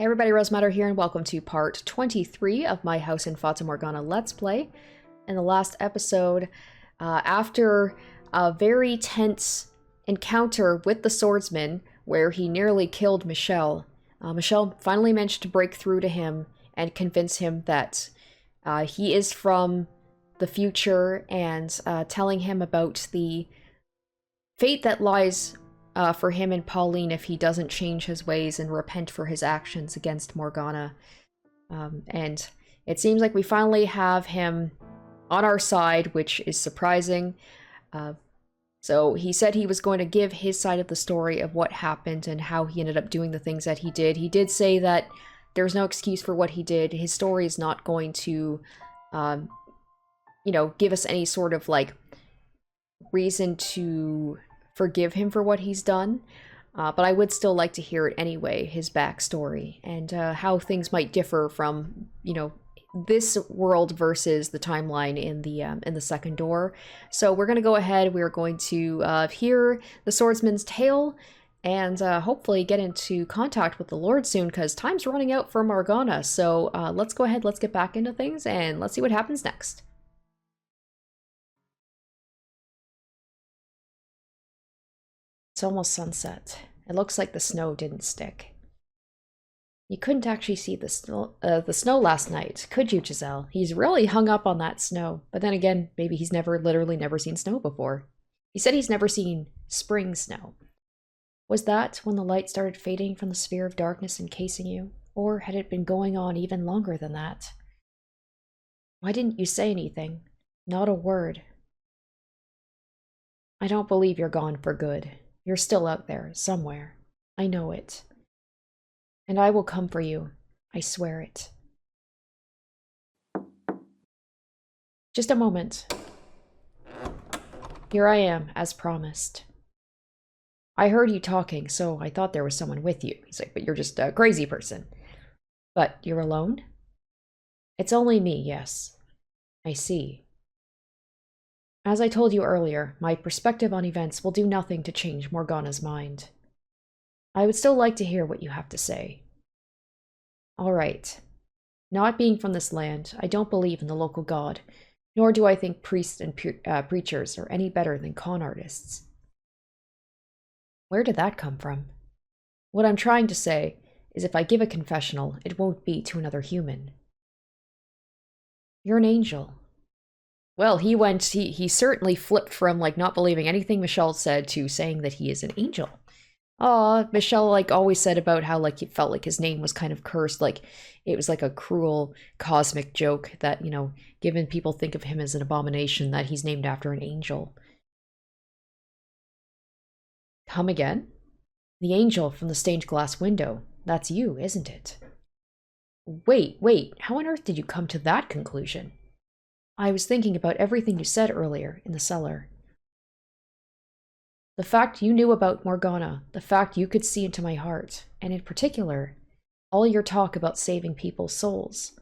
Hey everybody, Rosematter here, and welcome to part 23 of my House in Fata Morgana Let's Play. In the last episode, after a very tense encounter with the swordsman, where he nearly killed Michelle, Michelle finally managed to break through to him and convince him that he is from the future, and telling him about the fate that lies for him and Pauline if he doesn't change his ways and repent for his actions against Morgana. And it seems like we finally have him on our side, which is surprising. So he said he was going to give his side of the story of what happened and how he ended up doing the things that he did. He did say that there's no excuse for what he did. His story is not going to, give us any sort of, reason to forgive him for what he's done, but I would still like to hear it anyway, his backstory, and how things might differ from, this world versus the timeline in the second door. So we're going to go ahead, we're going to hear the swordsman's tale, and hopefully get into contact with the Lord soon, because time's running out for Morgana. So let's go ahead, let's get back into things, and let's see what happens next. It's almost sunset. It looks like the snow didn't stick. You couldn't actually see the snow last night, could you, Giselle? He's really hung up on that snow. But then again, maybe he's literally never seen snow before. He said he's never seen spring snow. Was that when the light started fading from the sphere of darkness encasing you? Or had it been going on even longer than that? Why didn't you say anything? Not a word. I don't believe you're gone for good. You're still out there, somewhere. I know it. And I will come for you. I swear it. Just a moment. Here I am, as promised. I heard you talking, so I thought there was someone with you. He's like, but you're just a crazy person. But you're alone? It's only me, yes. I see. As I told you earlier, my perspective on events will do nothing to change Morgana's mind. I would still like to hear what you have to say. All right. Not being from this land, I don't believe in the local god, nor do I think priests and preachers are any better than con artists. Where did that come from? What I'm trying to say is if I give a confessional, it won't be to another human. You're an angel. Well, he certainly flipped from, not believing anything Michelle said to saying that he is an angel. Michelle, always said about how, he felt like his name was kind of cursed, it was like a cruel cosmic joke that, given people think of him as an abomination, that he's named after an angel. Come again? The angel from the stained glass window. That's you, isn't it? Wait, how on earth did you come to that conclusion? I was thinking about everything you said earlier in the cellar. The fact you knew about Morgana, the fact you could see into my heart, and in particular, all your talk about saving people's souls.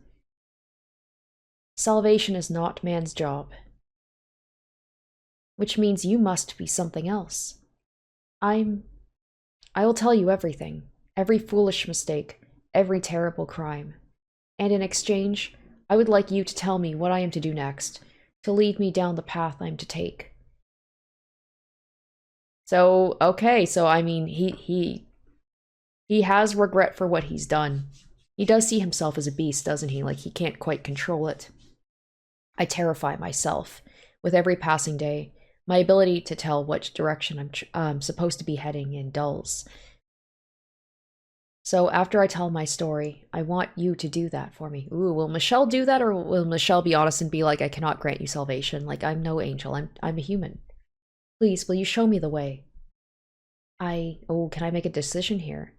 Salvation is not man's job. Which means you must be something else. I will tell you everything, every foolish mistake, every terrible crime. And in exchange, I would like you to tell me what I am to do next, to lead me down the path I'm to take. So, okay, so I mean, he has regret for what he's done. He does see himself as a beast, doesn't he? He can't quite control it. I terrify myself. With every passing day, my ability to tell which direction I'm supposed to be heading in dulls. So after I tell my story, I want you to do that for me. Ooh, will Michelle do that, or will Michelle be honest and be like, I cannot grant you salvation? I'm no angel, I'm a human. Please, will you show me the way? Can I make a decision here?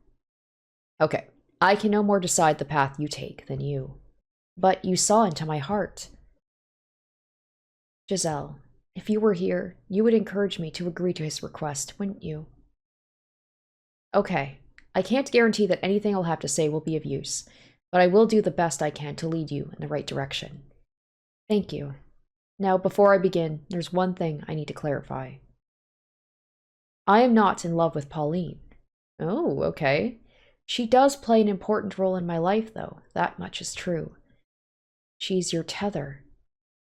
Okay, I can no more decide the path you take than you. But you saw into my heart. Giselle, if you were here, you would encourage me to agree to his request, wouldn't you? Okay. I can't guarantee that anything I'll have to say will be of use, but I will do the best I can to lead you in the right direction. Thank you. Now, before I begin, there's one thing I need to clarify. I am not in love with Pauline. Oh, okay. She does play an important role in my life, though. That much is true. She's your tether.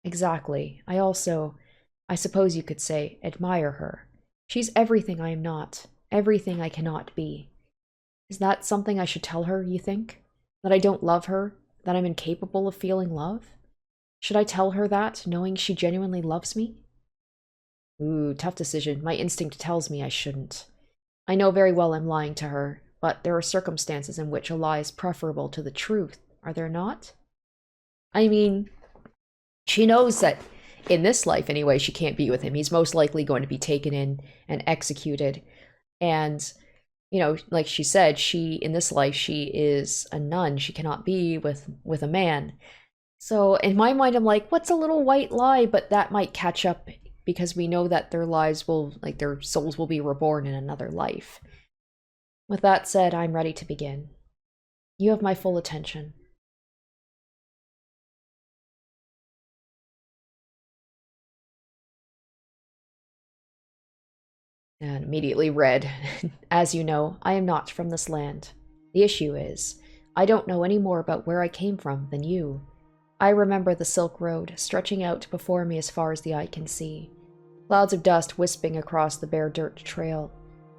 Exactly. I suppose you could say, admire her. She's everything I am not, everything I cannot be. Is that something I should tell her, you think? That I don't love her? That I'm incapable of feeling love? Should I tell her that, knowing she genuinely loves me? Ooh, tough decision. My instinct tells me I shouldn't. I know very well I'm lying to her, but there are circumstances in which a lie is preferable to the truth, are there not? I mean, she knows that in this life anyway, she can't be with him. He's most likely going to be taken in and executed. And, you know, like she said, in this life, she is a nun. She cannot be with a man. So in my mind, I'm like, what's a little white lie? But that might catch up because we know that their souls will be reborn in another life. With that said, I'm ready to begin. You have my full attention. And immediately read, as you know, I am not from this land. The issue is, I don't know any more about where I came from than you. I remember the Silk Road stretching out before me as far as the eye can see. Clouds of dust wisping across the bare dirt trail.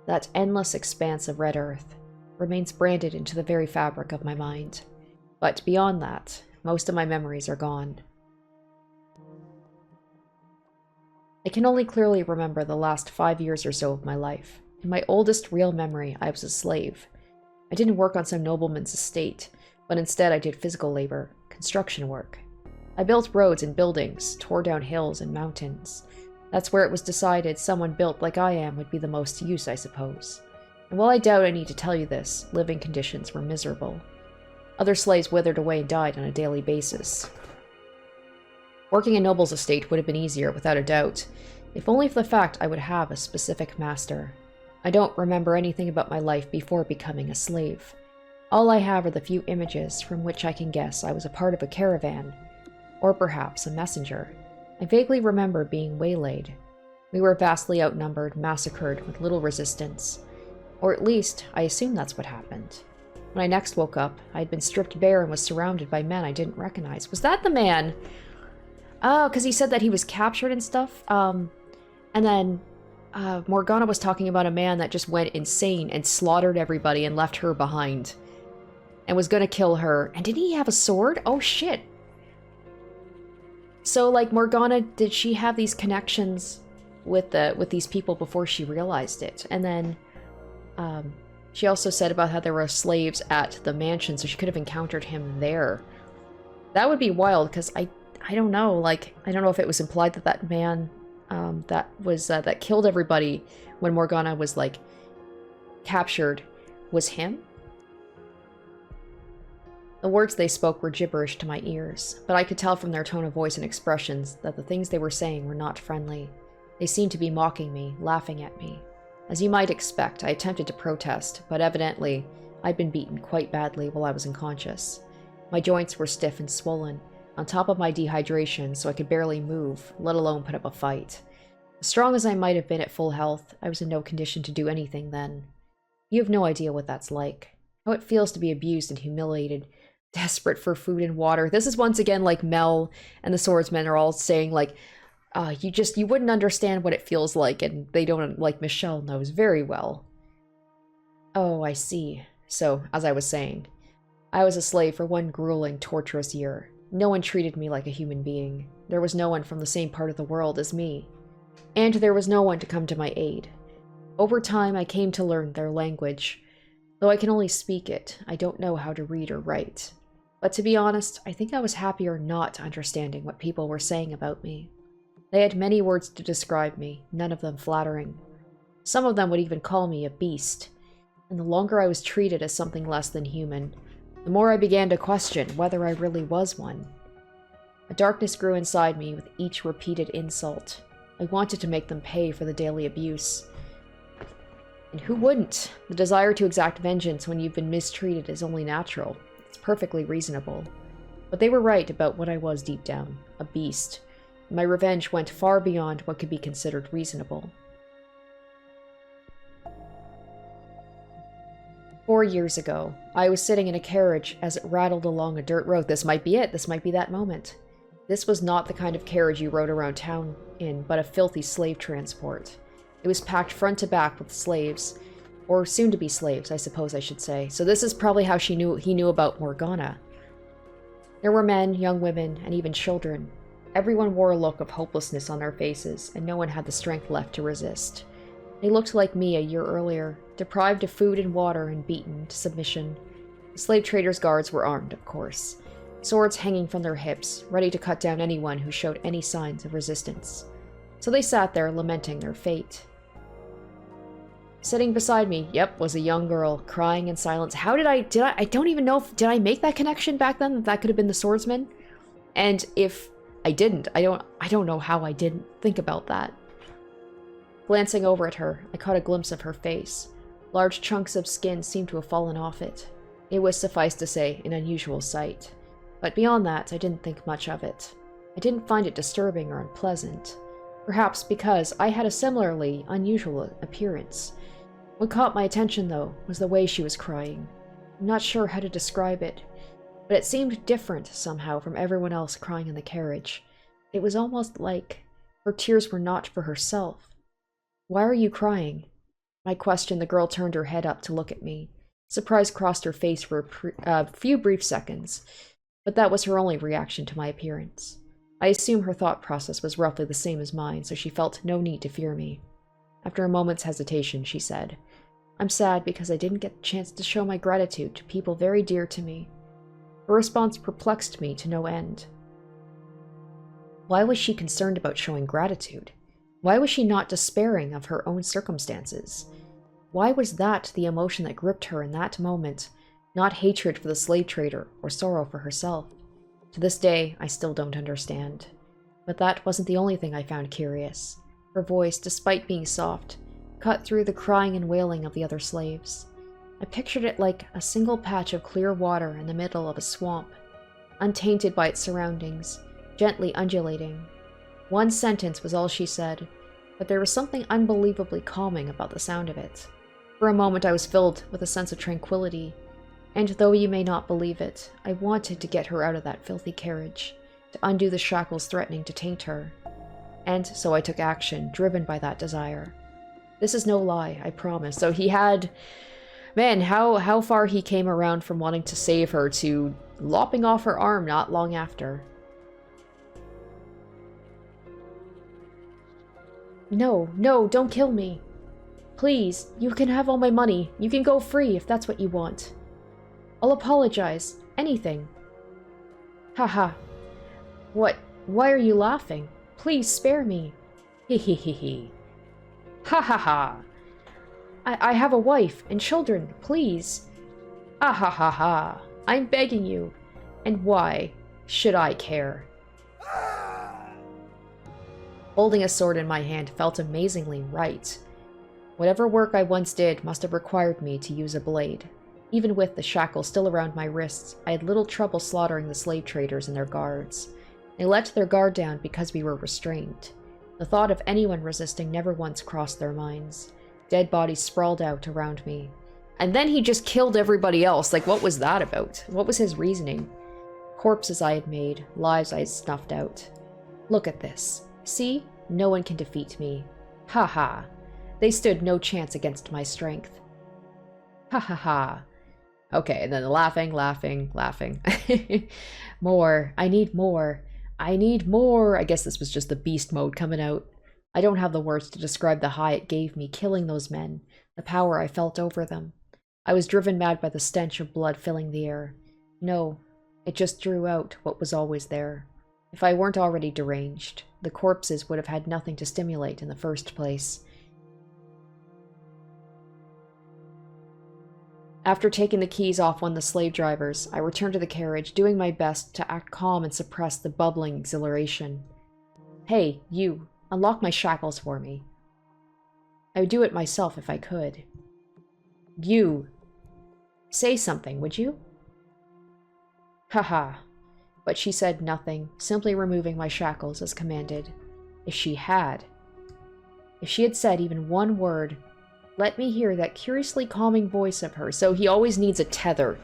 That endless expanse of red earth remains branded into the very fabric of my mind. But beyond that, most of my memories are gone. I can only clearly remember the last 5 years or so of my life. In my oldest real memory, I was a slave. I didn't work on some nobleman's estate, but instead I did physical labor, construction work. I built roads and buildings, tore down hills and mountains. That's where it was decided someone built like I am would be the most use, I suppose. And while I doubt I need to tell you this, living conditions were miserable. Other slaves withered away and died on a daily basis. Working a noble's estate would have been easier, without a doubt, if only for the fact I would have a specific master. I don't remember anything about my life before becoming a slave. All I have are the few images from which I can guess I was a part of a caravan, or perhaps a messenger. I vaguely remember being waylaid. We were vastly outnumbered, massacred with little resistance. Or at least, I assume that's what happened. When I next woke up, I had been stripped bare and was surrounded by men I didn't recognize. Was that the man? Oh, because he said that he was captured and stuff. And then Morgana was talking about a man that just went insane and slaughtered everybody and left her behind. And was going to kill her. And didn't he have a sword? Oh, shit. So, like, Morgana, did she have these connections with these people before she realized it? And then she also said about how there were slaves at the mansion, so she could have encountered him there. That would be wild, because I don't know, like, I don't know if it was implied that that man that killed everybody when Morgana was, like, captured was him? The words they spoke were gibberish to my ears, but I could tell from their tone of voice and expressions that the things they were saying were not friendly. They seemed to be mocking me, laughing at me. As you might expect, I attempted to protest, but evidently, I'd been beaten quite badly while I was unconscious. My joints were stiff and swollen, on top of my dehydration, so I could barely move, let alone put up a fight. As strong as I might have been at full health, I was in no condition to do anything then. You have no idea what that's like. How it feels to be abused and humiliated, desperate for food and water. This is once again like Mel and the swordsmen are all saying, like, you wouldn't understand what it feels like, and they don't, like, Michelle knows very well. Oh, I see. So, as I was saying, I was a slave for one grueling, torturous year. No one treated me like a human being. There was no one from the same part of the world as me. And there was no one to come to my aid. Over time, I came to learn their language. Though I can only speak it, I don't know how to read or write. But to be honest, I think I was happier not understanding what people were saying about me. They had many words to describe me, none of them flattering. Some of them would even call me a beast. And the longer I was treated as something less than human, the more I began to question whether I really was one. A darkness grew inside me with each repeated insult. I wanted to make them pay for the daily abuse. And who wouldn't? The desire to exact vengeance when you've been mistreated is only natural. It's perfectly reasonable. But they were right about what I was deep down, a beast. My revenge went far beyond what could be considered reasonable. 4 years ago, I was sitting in a carriage as it rattled along a dirt road. This might be it. This might be that moment. This was not the kind of carriage you rode around town in, but a filthy slave transport. It was packed front to back with slaves, or soon-to-be slaves, I suppose I should say. So this is probably how he knew about Morgana. There were men, young women, and even children. Everyone wore a look of hopelessness on their faces, and no one had the strength left to resist. They looked like me a year earlier, deprived of food and water and beaten to submission. The slave traders' guards were armed, of course, swords hanging from their hips, ready to cut down anyone who showed any signs of resistance. So they sat there, lamenting their fate. Sitting beside me, yep, was a young girl, crying in silence. I don't even know did I make that connection back then that could have been the swordsman? And if I didn't, I don't know how I didn't think about that. Glancing over at her, I caught a glimpse of her face. Large chunks of skin seemed to have fallen off it. It was, suffice to say, an unusual sight. But beyond that, I didn't think much of it. I didn't find it disturbing or unpleasant. Perhaps because I had a similarly unusual appearance. What caught my attention, though, was the way she was crying. I'm not sure how to describe it, but it seemed different somehow from everyone else crying in the carriage. It was almost like her tears were not for herself. "Why are you crying?" My question, the girl turned her head up to look at me. Surprise crossed her face for a few brief seconds, but that was her only reaction to my appearance. I assume her thought process was roughly the same as mine, so she felt no need to fear me. After a moment's hesitation, she said, "I'm sad because I didn't get the chance to show my gratitude to people very dear to me." Her response perplexed me to no end. Why was she concerned about showing gratitude? Why was she not despairing of her own circumstances? Why was that the emotion that gripped her in that moment, not hatred for the slave trader or sorrow for herself? To this day, I still don't understand. But that wasn't the only thing I found curious. Her voice, despite being soft, cut through the crying and wailing of the other slaves. I pictured it like a single patch of clear water in the middle of a swamp, untainted by its surroundings, gently undulating. One sentence was all she said, but there was something unbelievably calming about the sound of it. For a moment I was filled with a sense of tranquility, and though you may not believe it, I wanted to get her out of that filthy carriage, to undo the shackles threatening to taint her. And so I took action, driven by that desire. This is no lie, I promise. So he had... Man, how far he came around from wanting to save her to lopping off her arm not long after. "No, no, don't kill me. Please, you can have all my money. You can go free if that's what you want. I'll apologize. Anything." Haha. What? Why are you laughing? Please spare me. Hee hee hee hee. Ha ha ha. I have a wife and children, please. Ah ha ha ha. I'm begging you. And why should I care? Holding a sword in my hand felt amazingly right. Whatever work I once did must have required me to use a blade. Even with the shackle still around my wrists, I had little trouble slaughtering the slave traders and their guards. They let their guard down because we were restrained. The thought of anyone resisting never once crossed their minds. Dead bodies sprawled out around me. And then he just killed everybody else. Like, what was that about? What was his reasoning? Corpses I had made, lives I had snuffed out. Look at this. See? No one can defeat me. Ha ha. They stood no chance against my strength. Ha ha ha. Okay, and then laughing, laughing, laughing. More. I need more. I need more. I guess this was just the beast mode coming out. I don't have the words to describe the high it gave me killing those men, the power I felt over them. I was driven mad by the stench of blood filling the air. No, it just drew out what was always there. If I weren't already deranged, the corpses would have had nothing to stimulate in the first place. After taking the keys off one of the slave drivers, I returned to the carriage, doing my best to act calm and suppress the bubbling exhilaration. "Hey, you, unlock my shackles for me." I would do it myself if I could. "You, say something, would you?" Haha. But she said nothing, simply removing my shackles as commanded. If she had said even one word, Let me hear that curiously calming voice of hers. So he always needs a tether.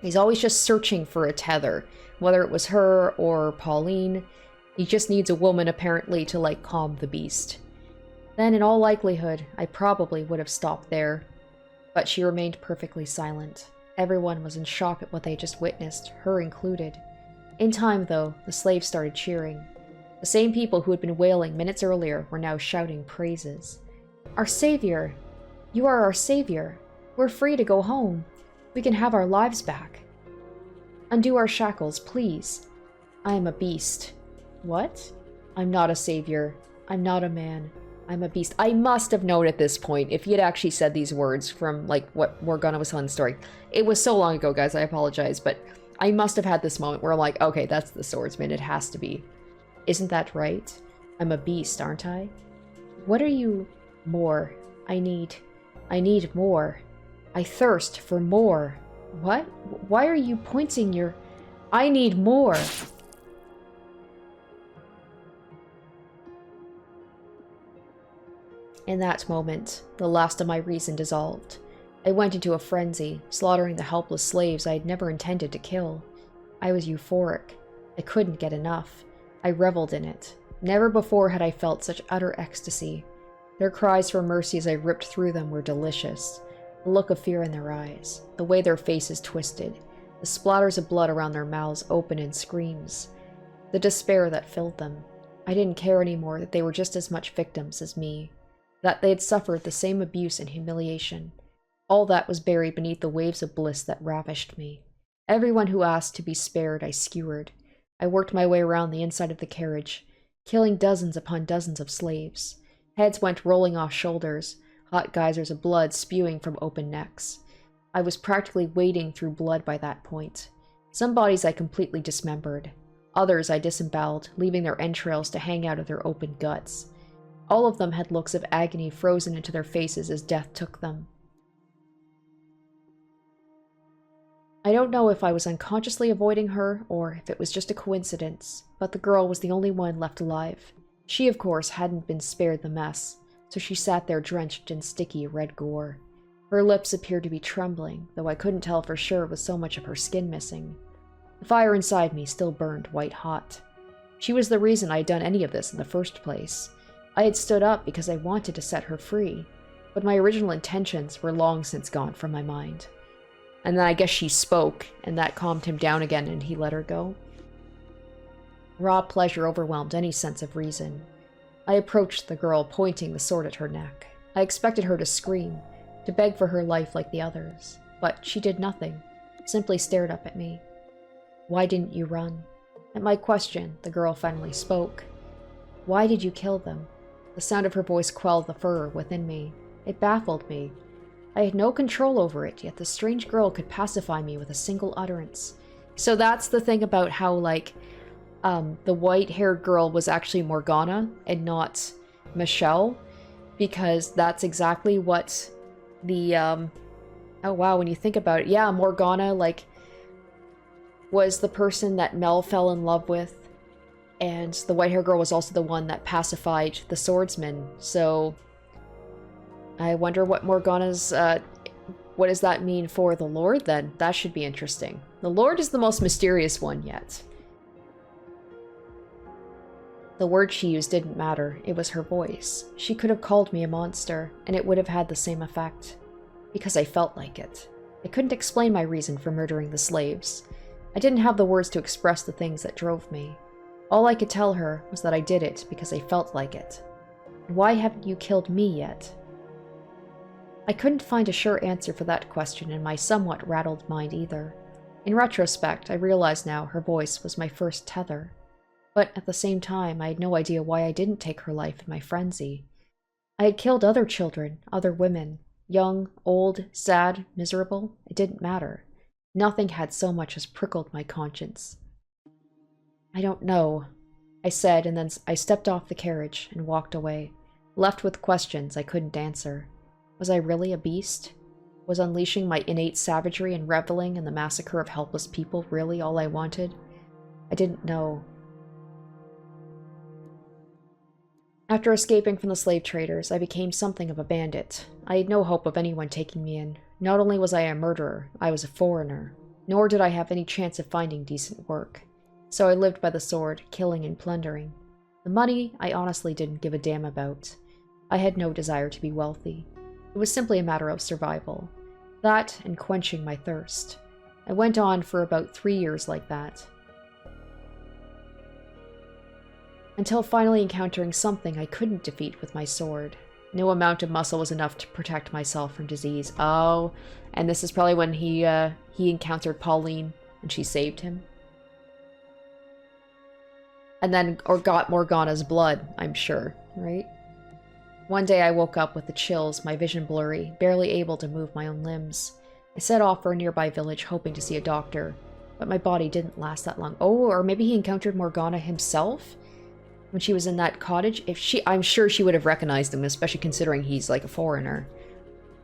He's always just searching for a tether. Whether it was her or Pauline, he just needs a woman apparently to, like, calm the beast. Then, in all likelihood, I probably would have stopped there. But she remained perfectly silent. Everyone was in shock at what they had just witnessed, her included. In time, though, the slaves started cheering. The same people who had been wailing minutes earlier were now shouting praises. Our savior! You are our savior! We're free to go home! We can have our lives back! Undo our shackles, please! I am a beast. What? I'm not a savior. I'm not a man. I'm a beast. I must have known at this point, if he had actually said these words from, like, what Morgana was telling the story. It was so long ago, guys, I apologize, but I must have had this moment where I'm like, okay, that's the swordsman, it has to be. Isn't that right? I'm a beast, aren't I? What are you... More. I need more. I thirst for more. What? Why are you pointing your... I need more! In that moment, the last of my reason dissolved. I went into a frenzy, slaughtering the helpless slaves I had never intended to kill. I was euphoric. I couldn't get enough. I reveled in it. Never before had I felt such utter ecstasy. Their cries for mercy as I ripped through them were delicious. The look of fear in their eyes, the way their faces twisted, the splatters of blood around their mouths open in screams, the despair that filled them. I didn't care anymore that they were just as much victims as me, that they had suffered the same abuse and humiliation. All that was buried beneath the waves of bliss that ravished me. Everyone who asked to be spared, I skewered. I worked my way around the inside of the carriage, killing dozens upon dozens of slaves. Heads went rolling off shoulders, hot geysers of blood spewing from open necks. I was practically wading through blood by that point. Some bodies I completely dismembered. Others I disemboweled, leaving their entrails to hang out of their open guts. All of them had looks of agony frozen into their faces as death took them. I don't know if I was unconsciously avoiding her, or if it was just a coincidence, but the girl was the only one left alive. She, of course, hadn't been spared the mess, so she sat there drenched in sticky red gore. Her lips appeared to be trembling, though I couldn't tell for sure with so much of her skin missing. The fire inside me still burned white hot. She was the reason I had done any of this in the first place. I had stood up because I wanted to set her free, but my original intentions were long since gone from my mind. And then I guess she spoke, and that calmed him down again and he let her go. Raw pleasure overwhelmed any sense of reason. I approached the girl, pointing the sword at her neck. I expected her to scream, to beg for her life like the others, but she did nothing, simply stared up at me. Why didn't you run? At my question, the girl finally spoke. Why did you kill them? The sound of her voice quelled the furor within me. It baffled me. I had no control over it, yet the strange girl could pacify me with a single utterance. So that's the thing about how, like, the white-haired girl was actually Morgana and not Michelle, because that's exactly what the, oh wow, when you think about it, yeah, Morgana, like, was the person that Mel fell in love with, and the white-haired girl was also the one that pacified the swordsman, so I wonder what Morgana's, what does that mean for the Lord, then? That should be interesting. The Lord is the most mysterious one yet. The word she used didn't matter, it was her voice. She could have called me a monster, and it would have had the same effect. Because I felt like it. I couldn't explain my reason for murdering the slaves. I didn't have the words to express the things that drove me. All I could tell her was that I did it because I felt like it. Why haven't you killed me yet? I couldn't find a sure answer for that question in my somewhat rattled mind either. In retrospect, I realize now her voice was my first tether. But at the same time, I had no idea why I didn't take her life in my frenzy. I had killed other children, other women. Young, old, sad, miserable, it didn't matter. Nothing had so much as prickled my conscience. I don't know, I said, and then I stepped off the carriage and walked away, left with questions I couldn't answer. Was I really a beast? Was unleashing my innate savagery and reveling in the massacre of helpless people really all I wanted? I didn't know. After escaping from the slave traders, I became something of a bandit. I had no hope of anyone taking me in. Not only was I a murderer, I was a foreigner. Nor did I have any chance of finding decent work. So I lived by the sword, killing and plundering. The money, I honestly didn't give a damn about. I had no desire to be wealthy. It was simply a matter of survival. That and quenching my thirst. I went on for about 3 years like that. Until finally encountering something I couldn't defeat with my sword. No amount of muscle was enough to protect myself from disease. Oh, and this is probably when he encountered Pauline and she saved him. And then, or got Morgana's blood, I'm sure, right? One day I woke up with the chills, my vision blurry, barely able to move my own limbs. I set off for a nearby village hoping to see a doctor, but my body didn't last that long. Oh, or maybe he encountered Morgana himself? When she was in that cottage? I'm sure she would have recognized him, especially considering he's like a foreigner.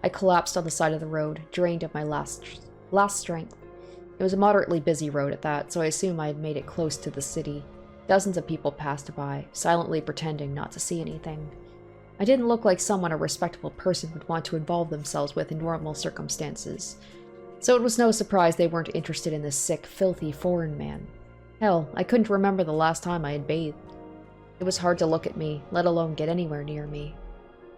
I collapsed on the side of the road, drained of my last strength. It was a moderately busy road at that, so I assume I had made it close to the city. Dozens of people passed by, silently pretending not to see anything. I didn't look like someone a respectable person would want to involve themselves with in normal circumstances. So it was no surprise they weren't interested in this sick, filthy foreign man. Hell, I couldn't remember the last time I had bathed. It was hard to look at me, let alone get anywhere near me.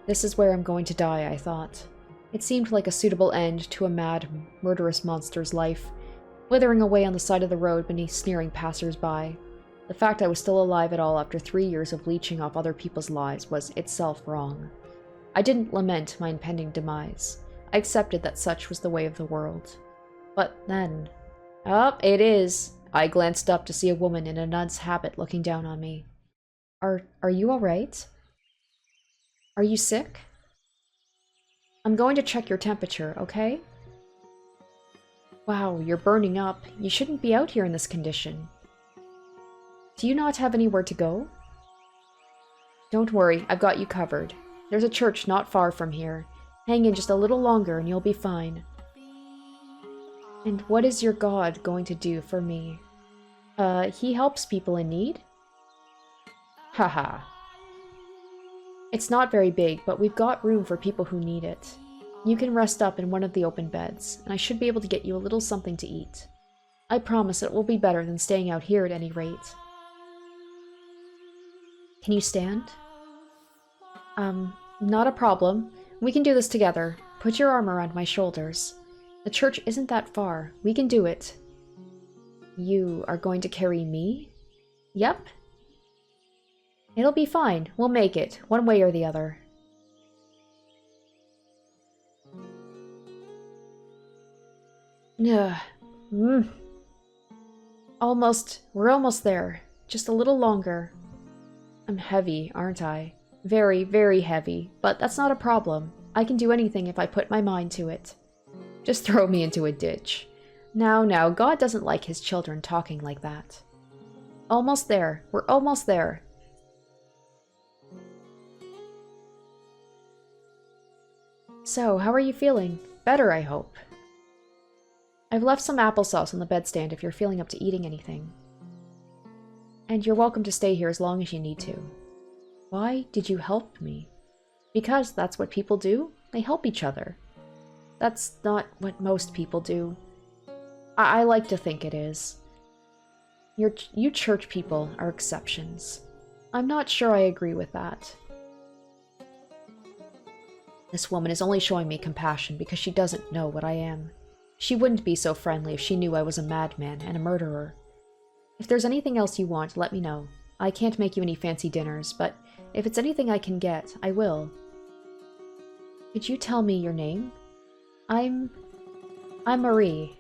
This is where I'm going to die, I thought. It seemed like a suitable end to a mad, murderous monster's life, withering away on the side of the road beneath sneering passers-by. The fact I was still alive at all after 3 years of leeching off other people's lives was itself wrong. I didn't lament my impending demise. I accepted that such was the way of the world. But then... Oh, it is! I glanced up to see a woman in a nun's habit looking down on me. Are you alright? Are you sick? I'm going to check your temperature, okay? Wow, you're burning up. You shouldn't be out here in this condition. Do you not have anywhere to go? Don't worry, I've got you covered. There's a church not far from here. Hang in just a little longer and you'll be fine. And what is your god going to do for me? He helps people in need? Haha. It's not very big, but we've got room for people who need it. You can rest up in one of the open beds, and I should be able to get you a little something to eat. I promise it will be better than staying out here at any rate. Can you stand? Not a problem. We can do this together. Put your arm around my shoulders. The church isn't that far. We can do it. You are going to carry me? Yep. It'll be fine. We'll make it, one way or the other. Ugh. We're almost there. Just a little longer. I'm heavy, aren't I? Very, very heavy, but that's not a problem. I can do anything if I put my mind to it. Just throw me into a ditch. Now, God doesn't like his children talking like that. Almost there. We're almost there. So, how are you feeling? Better, I hope. I've left some applesauce on the bedstand if you're feeling up to eating anything. And you're welcome to stay here as long as you need to. Why did you help me? Because that's what people do. They help each other. That's not what most people do. I like to think it is. You church people are exceptions. I'm not sure I agree with that. This woman is only showing me compassion because she doesn't know what I am. She wouldn't be so friendly if she knew I was a madman and a murderer. If there's anything else you want, let me know. I can't make you any fancy dinners, but if it's anything I can get, I will. Could you tell me your name? I'm Marie.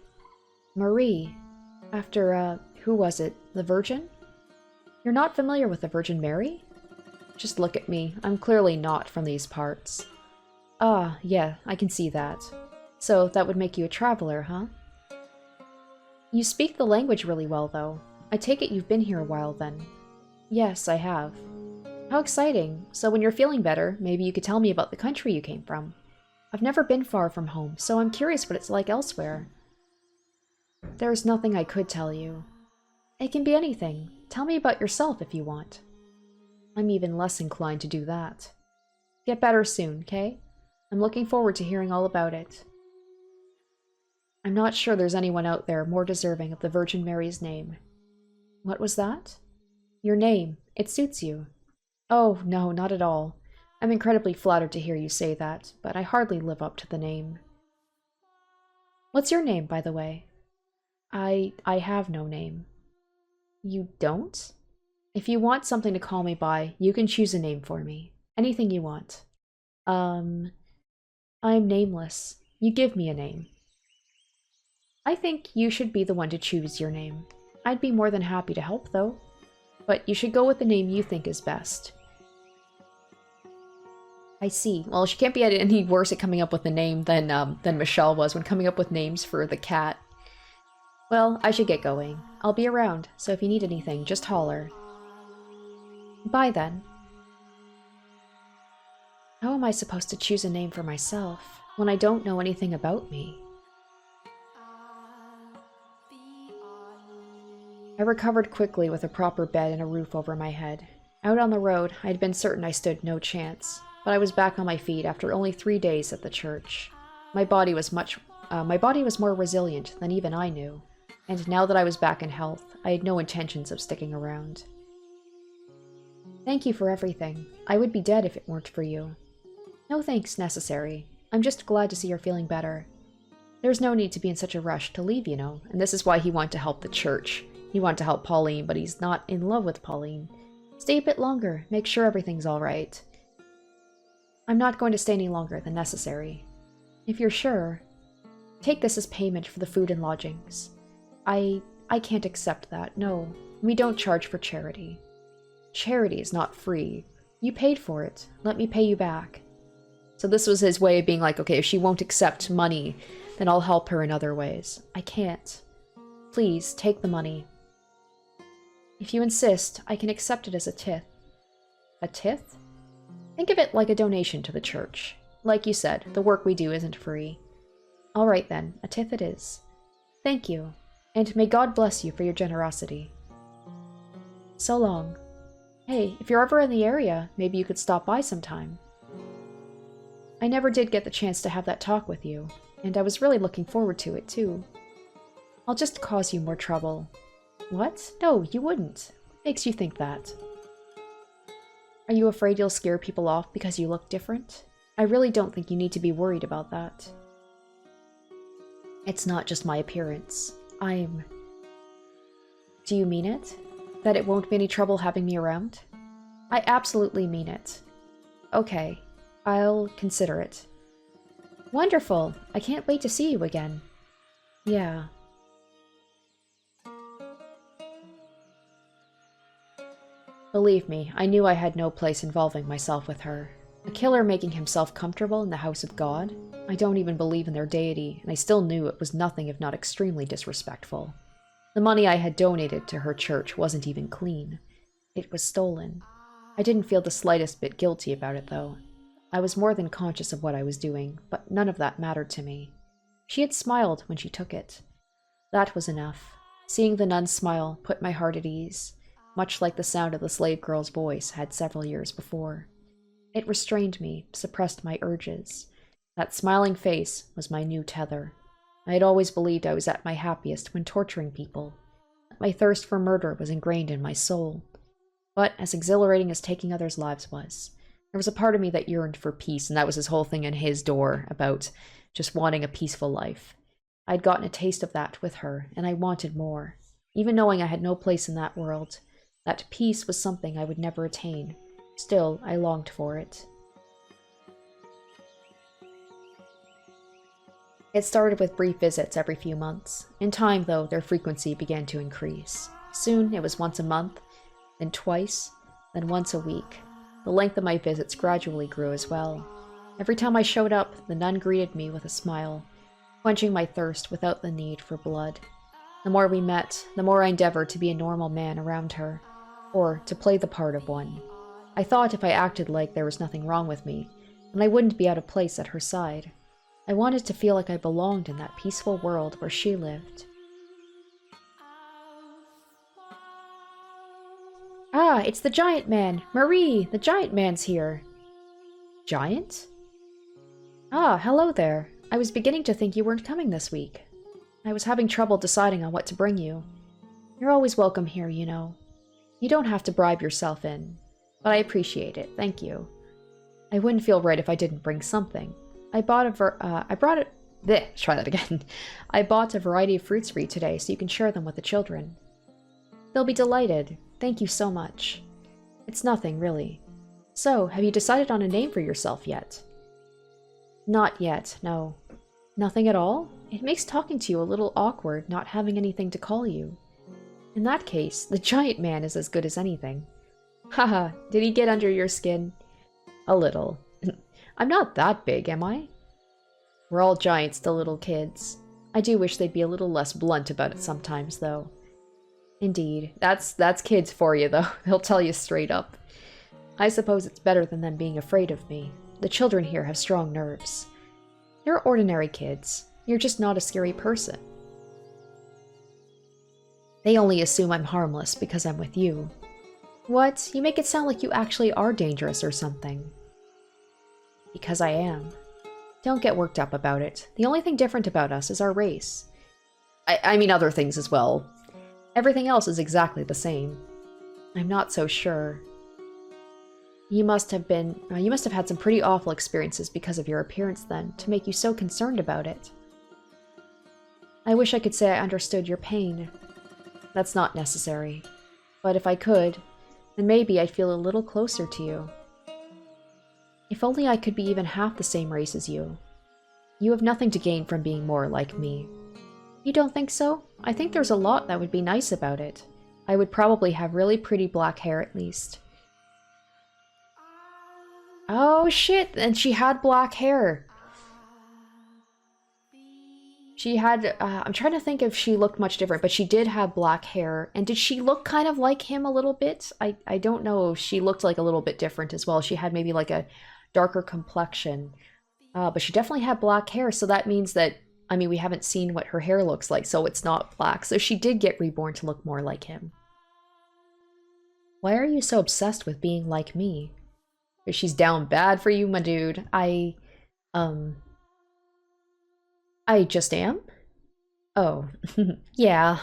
Marie. After, who was it? The Virgin? You're not familiar with the Virgin Mary? Just look at me. I'm clearly not from these parts. Ah, yeah, I can see that. So that would make you a traveler, huh? You speak the language really well, though. I take it you've been here a while, then. Yes, I have. How exciting. So when you're feeling better, maybe you could tell me about the country you came from. I've never been far from home, so I'm curious what it's like elsewhere. There's nothing I could tell you. It can be anything. Tell me about yourself if you want. I'm even less inclined to do that. Get better soon, okay? I'm looking forward to hearing all about it. I'm not sure there's anyone out there more deserving of the Virgin Mary's name. What was that? Your name. It suits you. Oh, no, not at all. I'm incredibly flattered to hear you say that, but I hardly live up to the name. What's your name, by the way? I have no name. You don't? If you want something to call me by, you can choose a name for me. Anything you want. I'm nameless. You give me a name. I think you should be the one to choose your name. I'd be more than happy to help, though. But you should go with the name you think is best. I see. Well, she can't be any worse at coming up with a name than Michelle was when coming up with names for the cat. Well, I should get going. I'll be around, so if you need anything, just holler. Bye, then. How am I supposed to choose a name for myself when I don't know anything about me? I recovered quickly with a proper bed and a roof over my head. Out on the road, I had been certain I stood no chance, but I was back on my feet after only 3 days at the church. My body was more resilient than even I knew, and now that I was back in health, I had no intentions of sticking around. Thank you for everything. I would be dead if it weren't for you. No thanks necessary. I'm just glad to see you're feeling better. There's no need to be in such a rush to leave, you know, and this is why he wanted to help the church. He wanted to help Pauline, but he's not in love with Pauline. Stay a bit longer, make sure everything's alright. I'm not going to stay any longer than necessary. If you're sure, take this as payment for the food and lodgings. I can't accept that, no. We don't charge for charity. Charity is not free. You paid for it. Let me pay you back. So this was his way of being like, okay, if she won't accept money, then I'll help her in other ways. I can't. Please, take the money. If you insist, I can accept it as a tithe. A tithe? Think of it like a donation to the church. Like you said, the work we do isn't free. All right then, a tithe it is. Thank you, and may God bless you for your generosity. So long. Hey, if you're ever in the area, maybe you could stop by sometime. I never did get the chance to have that talk with you, and I was really looking forward to it, too. I'll just cause you more trouble. What? No, you wouldn't. What makes you think that? Are you afraid you'll scare people off because you look different? I really don't think you need to be worried about that. It's not just my appearance. Do you mean it? That it won't be any trouble having me around? I absolutely mean it. Okay, I'll consider it. Wonderful! I can't wait to see you again. Yeah. Believe me, I knew I had no place involving myself with her. A killer making himself comfortable in the house of God? I don't even believe in their deity, and I still knew it was nothing if not extremely disrespectful. The money I had donated to her church wasn't even clean. It was stolen. I didn't feel the slightest bit guilty about it, though. I was more than conscious of what I was doing, but none of that mattered to me. She had smiled when she took it. That was enough. Seeing the nun smile put my heart at ease, much like the sound of the slave girl's voice had several years before. It restrained me, suppressed my urges. That smiling face was my new tether. I had always believed I was at my happiest when torturing people. My thirst for murder was ingrained in my soul. But as exhilarating as taking others' lives was, there was a part of me that yearned for peace, and that was his whole thing in his door about just wanting a peaceful life. I'd gotten a taste of that with her, and I wanted more. Even knowing I had no place in that world, that peace was something I would never attain. Still, I longed for it. It started with brief visits every few months. In time, though, their frequency began to increase. Soon, it was once a month, then twice, then once a week. The length of my visits gradually grew as well. Every time I showed up, the nun greeted me with a smile, quenching my thirst without the need for blood. The more we met, the more I endeavored to be a normal man around her, or to play the part of one. I thought if I acted like there was nothing wrong with me, then I wouldn't be out of place at her side. I wanted to feel like I belonged in that peaceful world where she lived. Ah, it's the giant man! Marie, the giant man's here! Giant? Ah, hello there. I was beginning to think you weren't coming this week. I was having trouble deciding on what to bring you. You're always welcome here, you know. You don't have to bribe yourself in, but I appreciate it, thank you. I wouldn't feel right if I didn't bring something. I bought a variety of fruits for you today so you can share them with the children. They'll be delighted. Thank you so much. It's nothing, really. So, have you decided on a name for yourself yet? Not yet, no. Nothing at all? It makes talking to you a little awkward, not having anything to call you. In that case, the giant man is as good as anything. Haha, did he get under your skin? A little. I'm not that big, am I? We're all giants to little kids. I do wish they'd be a little less blunt about it sometimes, though. Indeed. That's kids for you, though. They'll tell you straight up. I suppose it's better than them being afraid of me. The children here have strong nerves. They're ordinary kids. You're just not a scary person. They only assume I'm harmless because I'm with you. What? You make it sound like you actually are dangerous or something. Because I am. Don't get worked up about it. The only thing different about us is our race. I mean other things as well. Everything else is exactly the same. I'm not so sure. You must have had some pretty awful experiences because of your appearance then, to make you so concerned about it. I wish I could say I understood your pain. That's not necessary. But if I could, then maybe I'd feel a little closer to you. If only I could be even half the same race as you. You have nothing to gain from being more like me. You don't think so? I think there's a lot that would be nice about it. I would probably have really pretty black hair at least. Oh shit, and she had black hair. She had, I'm trying to think if she looked much different, but she did have black hair. And did she look kind of like him a little bit? I don't know if she looked like a little bit different as well. She had maybe like a darker complexion. But she definitely had black hair, so that means that, I mean, we haven't seen what her hair looks like, so it's not black. So she did get reborn to look more like him. Why are you so obsessed with being like me? She's down bad for you, my dude. I just am? Oh, yeah.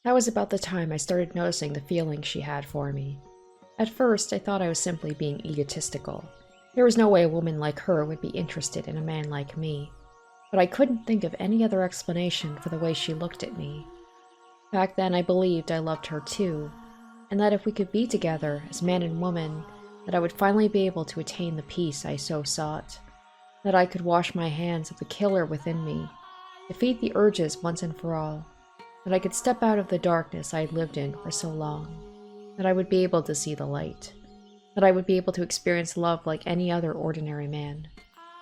That was about the time I started noticing the feelings she had for me. At first, I thought I was simply being egotistical. There was no way a woman like her would be interested in a man like me. But I couldn't think of any other explanation for the way she looked at me. Back then, I believed I loved her too, and that if we could be together as man and woman, that I would finally be able to attain the peace I so sought. That I could wash my hands of the killer within me, defeat the urges once and for all. That I could step out of the darkness I had lived in for so long. That I would be able to see the light. That I would be able to experience love like any other ordinary man.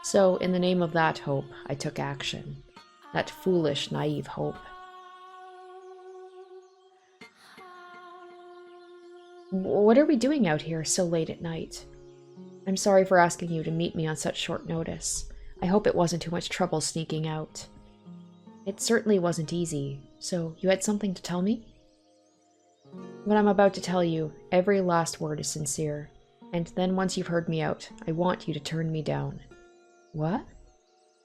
So, in the name of that hope, I took action. That foolish, naive hope. What are we doing out here so late at night? I'm sorry for asking you to meet me on such short notice. I hope it wasn't too much trouble sneaking out. It certainly wasn't easy, so you had something to tell me? What I'm about to tell you, every last word is sincere. And then once you've heard me out, I want you to turn me down. What?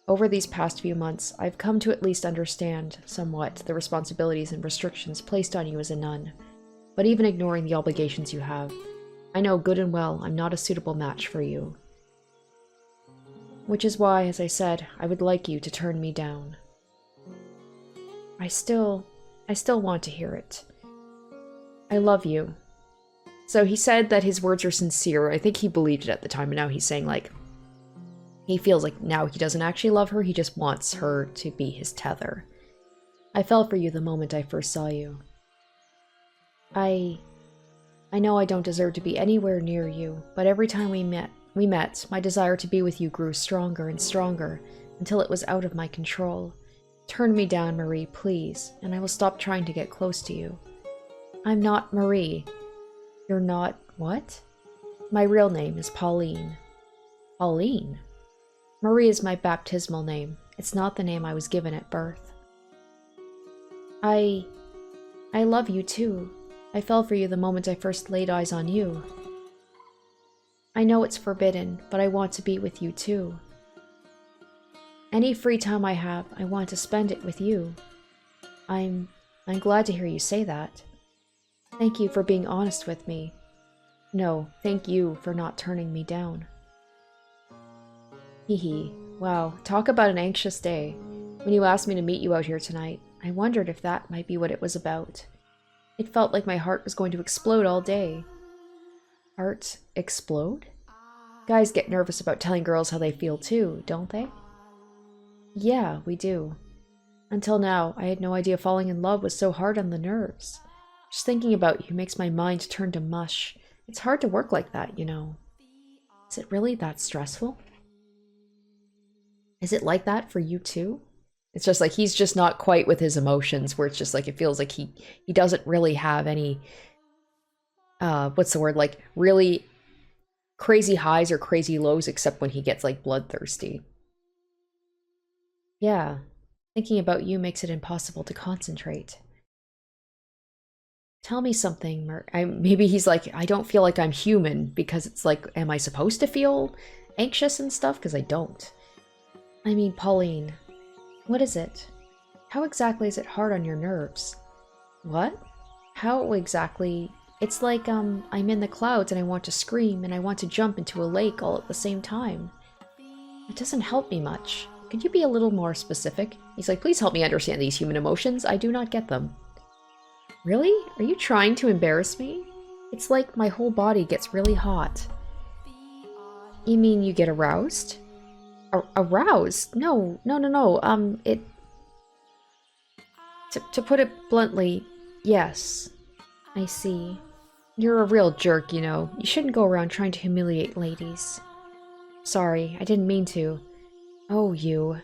Over these past few months, I've come to at least understand, somewhat, the responsibilities and restrictions placed on you as a nun. But even ignoring the obligations you have, I know good and well I'm not a suitable match for you. Which is why, as I said, I would like you to turn me down. I still want to hear it. I love you. So he said that his words are sincere. I think he believed it at the time, and now he's saying, like, he feels like now he doesn't actually love her, he just wants her to be his tether. I fell for you the moment I first saw you. I know I don't deserve to be anywhere near you, but every time we met, my desire to be with you grew stronger and stronger, until it was out of my control. Turn me down, Marie, please, and I will stop trying to get close to you. I'm not Marie. You're not what? My real name is Pauline. Pauline? Marie is my baptismal name. It's not the name I was given at birth. I love you too. I fell for you the moment I first laid eyes on you. I know it's forbidden, but I want to be with you too. Any free time I have, I want to spend it with you. I'm glad to hear you say that. Thank you for being honest with me. No, thank you for not turning me down. Hee. Wow, talk about an anxious day. When you asked me to meet you out here tonight, I wondered if that might be what it was about. It felt like my heart was going to explode all day. Heart explode? Guys get nervous about telling girls how they feel too, don't they? Yeah, we do. Until now, I had no idea falling in love was so hard on the nerves. Just thinking about you makes my mind turn to mush. It's hard to work like that, you know. Is it really that stressful? Is it like that for you too? It's just like he's just not quite with his emotions, where it's just like it feels like he doesn't really have any what's the word, like really crazy highs or crazy lows, except when he gets like bloodthirsty. Yeah, thinking about you makes it impossible to concentrate. Tell me something, maybe he's like, I don't feel like I'm human, because it's like, am I supposed to feel anxious and stuff? Because I don't. I mean, Pauline, what is it? How exactly is it hard on your nerves? What? How exactly? It's like, I'm in the clouds and I want to scream and I want to jump into a lake all at the same time. It doesn't help me much. Could you be a little more specific? He's like, please help me understand these human emotions. I do not get them. Really? Are you trying to embarrass me? It's like my whole body gets really hot. You mean you get aroused? Aroused? No. To put it bluntly, yes. I see. You're a real jerk, you know. You shouldn't go around trying to humiliate ladies. Sorry, I didn't mean to. Oh, you.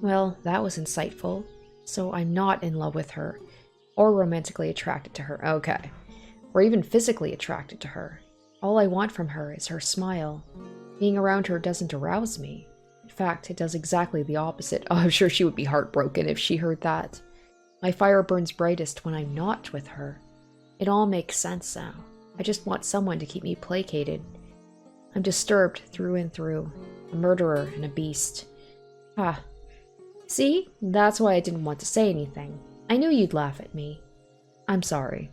Well, that was insightful. So I'm not in love with her. Or romantically attracted to her. Okay. Or even physically attracted to her. All I want from her is her smile. Being around her doesn't arouse me. In fact, it does exactly the opposite. Oh, I'm sure she would be heartbroken if she heard that. My fire burns brightest when I'm not with her. It all makes sense now. I just want someone to keep me placated. I'm disturbed through and through. A murderer and a beast. Ah. See? That's why I didn't want to say anything. I knew you'd laugh at me. I'm sorry.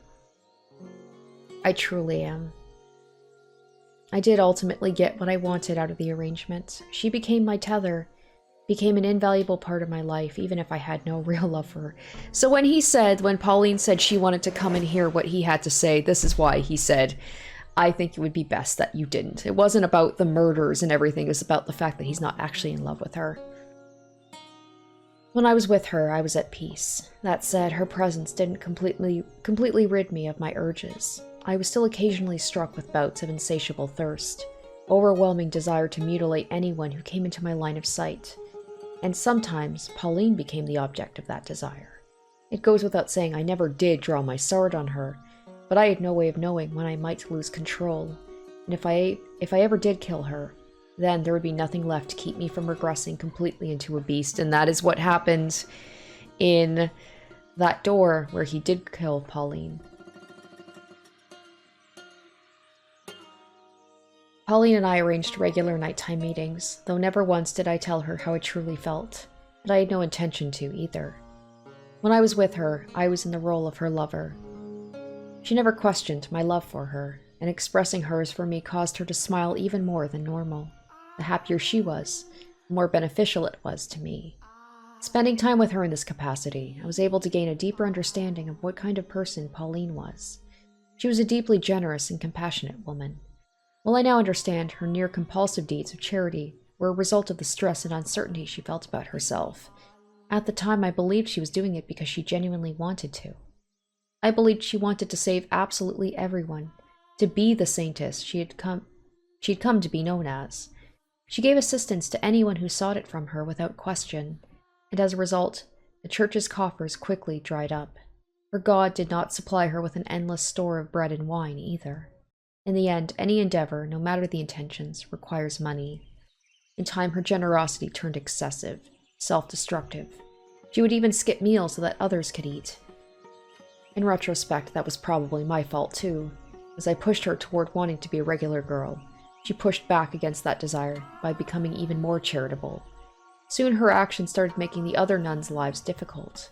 I truly am. I did ultimately get what I wanted out of the arrangement. She became my tether, became an invaluable part of my life, even if I had no real love for her. So when Pauline said she wanted to come and hear what he had to say, this is why he said, I think it would be best that you didn't. It wasn't about the murders and everything, it was about the fact that he's not actually in love with her. When I was with her, I was at peace. That said, her presence didn't completely rid me of my urges. I was still occasionally struck with bouts of insatiable thirst, overwhelming desire to mutilate anyone who came into my line of sight. And sometimes, Pauline became the object of that desire. It goes without saying I never did draw my sword on her, but I had no way of knowing when I might lose control. And if I ever did kill her, then there would be nothing left to keep me from regressing completely into a beast. And that is what happened in that door where he did kill Pauline. Pauline and I arranged regular nighttime meetings, though never once did I tell her how I truly felt, but I had no intention to either. When I was with her, I was in the role of her lover. She never questioned my love for her, and expressing hers for me caused her to smile even more than normal. The happier she was, the more beneficial it was to me. Spending time with her in this capacity, I was able to gain a deeper understanding of what kind of person Pauline was. She was a deeply generous and compassionate woman. While I now understand her near-compulsive deeds of charity were a result of the stress and uncertainty she felt about herself, at the time I believed she was doing it because she genuinely wanted to. I believed she wanted to save absolutely everyone, to be the saintess she'd come to be known as. She gave assistance to anyone who sought it from her without question, and as a result, the church's coffers quickly dried up. Her God did not supply her with an endless store of bread and wine either. In the end, any endeavor, no matter the intentions, requires money. In time, her generosity turned excessive, self-destructive. She would even skip meals so that others could eat. In retrospect, that was probably my fault too. As I pushed her toward wanting to be a regular girl, she pushed back against that desire by becoming even more charitable. Soon her actions started making the other nuns' lives difficult,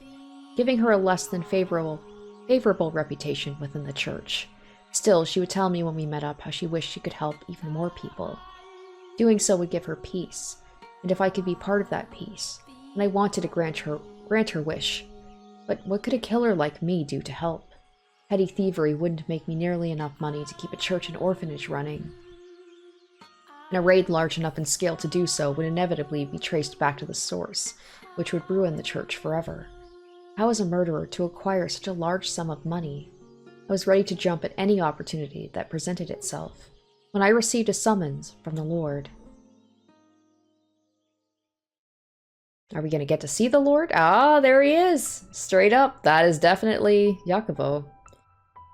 giving her a less than favorable reputation within the church. Still, she would tell me when we met up how she wished she could help even more people. Doing so would give her peace, and if I could be part of that peace, then I wanted to grant her wish. But what could a killer like me do to help? Petty thievery wouldn't make me nearly enough money to keep a church and orphanage running. And a raid large enough in scale to do so would inevitably be traced back to the source, which would ruin the church forever. How was a murderer to acquire such a large sum of money? I was ready to jump at any opportunity that presented itself, when I received a summons from the Lord. Are we going to get to see the Lord? Ah, there he is! Straight up, that is definitely Yakubo.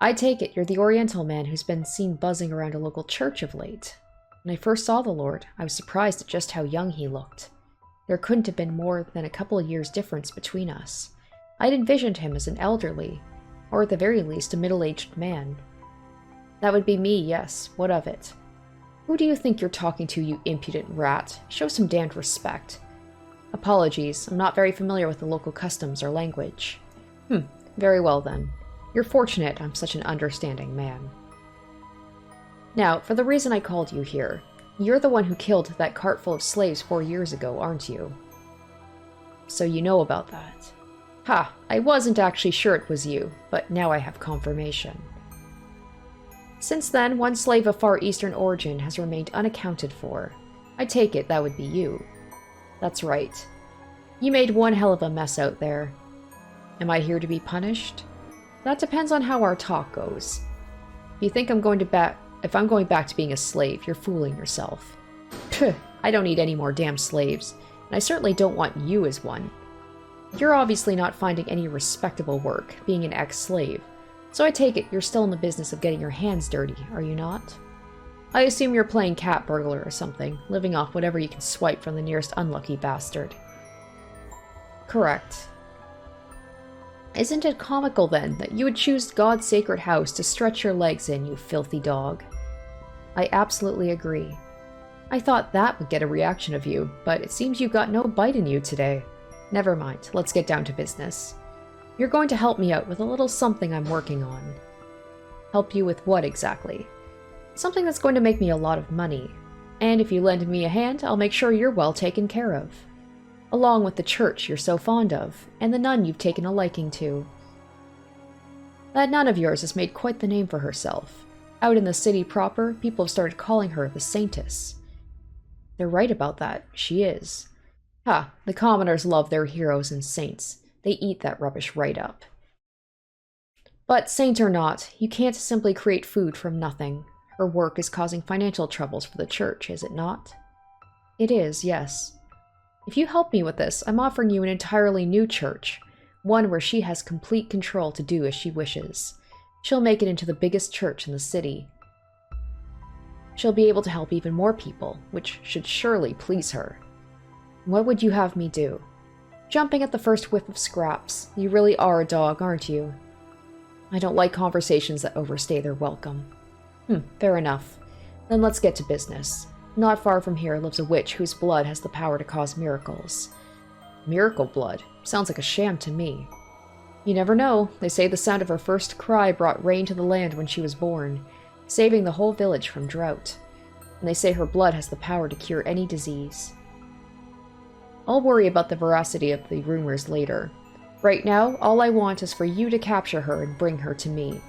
I take it you're the Oriental man who's been seen buzzing around a local church of late. When I first saw the Lord, I was surprised at just how young he looked. There couldn't have been more than a couple of years difference between us. I'd envisioned him as an elderly, or at the very least a middle-aged man. That would be me, yes. What of it? Who do you think you're talking to, you impudent rat? Show some damned respect. Apologies, I'm not very familiar with the local customs or language. Very well then. You're fortunate I'm such an understanding man. Now, for the reason I called you here. You're the one who killed that cart full of slaves 4 years ago, aren't you? So you know about that. Ha! I wasn't actually sure it was you, but now I have confirmation. Since then, one slave of Far Eastern origin has remained unaccounted for. I take it that would be you. That's right. You made one hell of a mess out there. Am I here to be punished? That depends on how our talk goes. If you think if I'm going back to being a slave, you're fooling yourself. Pfft, I don't need any more damn slaves, and I certainly don't want you as one. You're obviously not finding any respectable work, being an ex-slave, so I take it you're still in the business of getting your hands dirty, are you not? I assume you're playing cat burglar or something, living off whatever you can swipe from the nearest unlucky bastard. Correct. Isn't it comical, then, that you would choose God's sacred house to stretch your legs in, you filthy dog? I absolutely agree. I thought that would get a reaction of you, but it seems you got no bite in you today. Never mind, let's get down to business. You're going to help me out with a little something I'm working on. Help you with what exactly? Something that's going to make me a lot of money. And if you lend me a hand, I'll make sure you're well taken care of. Along with the church you're so fond of, and the nun you've taken a liking to. That nun of yours has made quite the name for herself. Out in the city proper, people have started calling her the Saintess. They're right about that, she is. Ha, the commoners love their heroes and saints. They eat that rubbish right up. But saint or not, you can't simply create food from nothing. Her work is causing financial troubles for the church, is it not? It is, yes. If you help me with this, I'm offering you an entirely new church, one where she has complete control to do as she wishes. She'll make it into the biggest church in the city. She'll be able to help even more people, which should surely please her. What would you have me do? Jumping at the first whiff of scraps. You really are a dog, aren't you? I don't like conversations that overstay their welcome. Fair enough. Then let's get to business. Not far from here lives a witch whose blood has the power to cause miracles. Miracle blood? Sounds like a sham to me. You never know. They say the sound of her first cry brought rain to the land when she was born, saving the whole village from drought. And they say her blood has the power to cure any disease. I'll worry about the veracity of the rumors later. Right now, all I want is for you to capture her and bring her to me.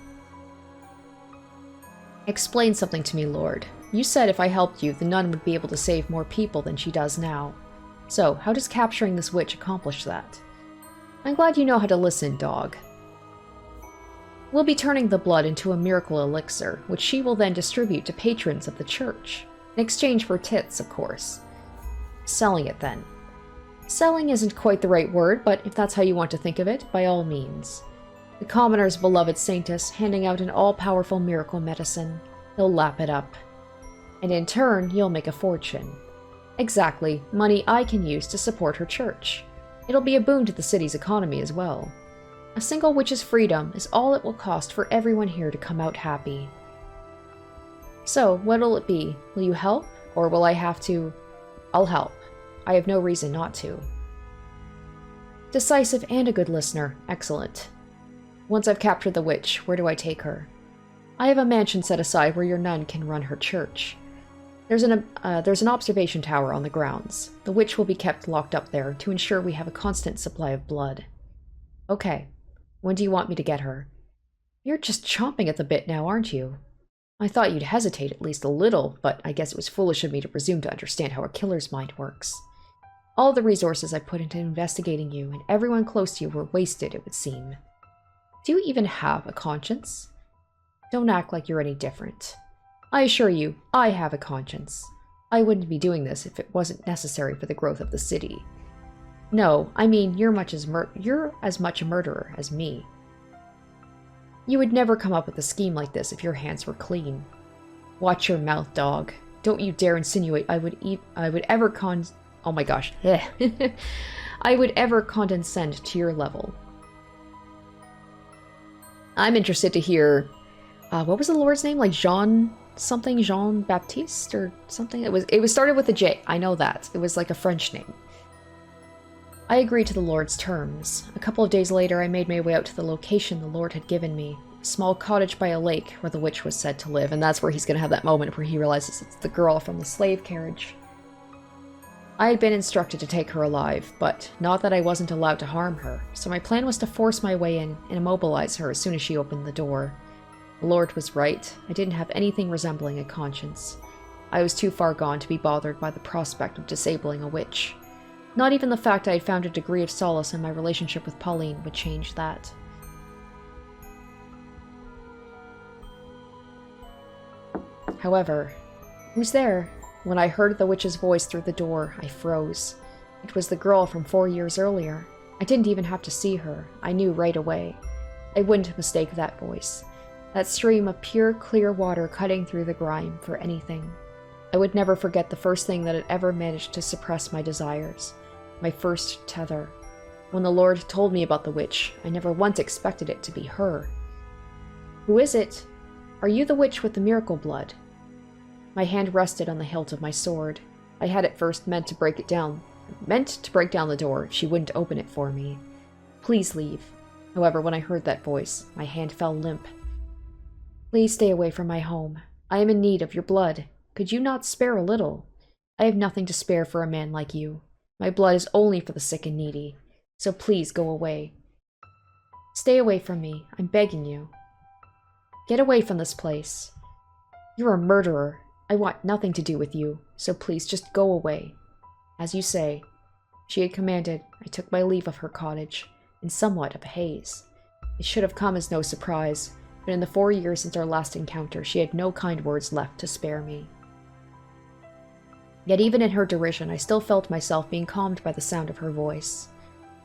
Explain something to me, Lord. You said if I helped you, the nun would be able to save more people than she does now. So, how does capturing this witch accomplish that? I'm glad you know how to listen, dog. We'll be turning the blood into a miracle elixir, which she will then distribute to patrons of the church. In exchange for tits, of course. Selling it, then. Selling isn't quite the right word, but if that's how you want to think of it, by all means. The commoner's beloved saintess handing out an all-powerful miracle medicine. He'll lap it up. And in turn, you'll make a fortune. Exactly, money I can use to support her church. It'll be a boon to the city's economy as well. A single witch's freedom is all it will cost for everyone here to come out happy. So, what'll it be? Will you help? Or will I have to... I'll help. I have no reason not to. Decisive and a good listener. Excellent. Once I've captured the witch, where do I take her? I have a mansion set aside where your nun can run her church. There's an observation tower on the grounds. The witch will be kept locked up there to ensure we have a constant supply of blood. Okay. When do you want me to get her? You're just chomping at the bit now, aren't you? I thought you'd hesitate at least a little, but I guess it was foolish of me to presume to understand how a killer's mind works. All the resources I put into investigating you and everyone close to you were wasted, it would seem. Do you even have a conscience? Don't act like you're any different. I assure you, I have a conscience. I wouldn't be doing this if it wasn't necessary for the growth of the city. No, I mean, you're as much a murderer as me. You would never come up with a scheme like this if your hands were clean. Watch your mouth, dog. Don't you dare insinuate I would ever oh my gosh. I would ever condescend to your level. I'm interested to hear, what was the Lord's name? Like Jean something? Jean Baptiste or something? It was started with a J. I know that. It was like a French name. I agreed to the Lord's terms. A couple of days later, I made my way out to the location the Lord had given me. A small cottage by a lake where the witch was said to live, and that's where he's going to have that moment where he realizes it's the girl from the slave carriage. I had been instructed to take her alive, but not that I wasn't allowed to harm her, so my plan was to force my way in and immobilize her as soon as she opened the door. The Lord was right. I didn't have anything resembling a conscience. I was too far gone to be bothered by the prospect of disabling a witch. Not even the fact I had found a degree of solace in my relationship with Pauline would change that. However, who's there? When I heard the witch's voice through the door, I froze. It was the girl from 4 years earlier. I didn't even have to see her. I knew right away. I wouldn't mistake that voice. That stream of pure, clear water cutting through the grime for anything. I would never forget the first thing that had ever managed to suppress my desires. My first tether. When the Lord told me about the witch, I never once expected it to be her. Who is it? Are you the witch with the miracle blood? My hand rested on the hilt of my sword. I had at first meant to break down the door if she wouldn't open it for me. Please leave. However, when I heard that voice, my hand fell limp. Please stay away from my home. I am in need of your blood. Could you not spare a little? I have nothing to spare for a man like you. My blood is only for the sick and needy, so please go away. Stay away from me, I'm begging you. Get away from this place. You're a murderer. I want nothing to do with you, so please just go away. As you say, she had commanded, I took my leave of her cottage, in somewhat of a haze. It should have come as no surprise, but in the 4 years since our last encounter, she had no kind words left to spare me. Yet even in her derision, I still felt myself being calmed by the sound of her voice.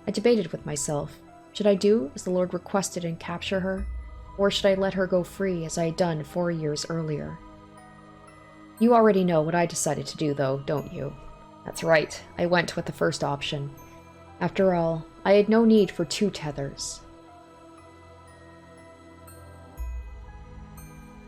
I debated with myself, should I do as the Lord requested and capture her, or should I let her go free as I had done 4 years earlier? You already know what I decided to do, though, don't you? That's right, I went with the first option. After all, I had no need for 2 tethers.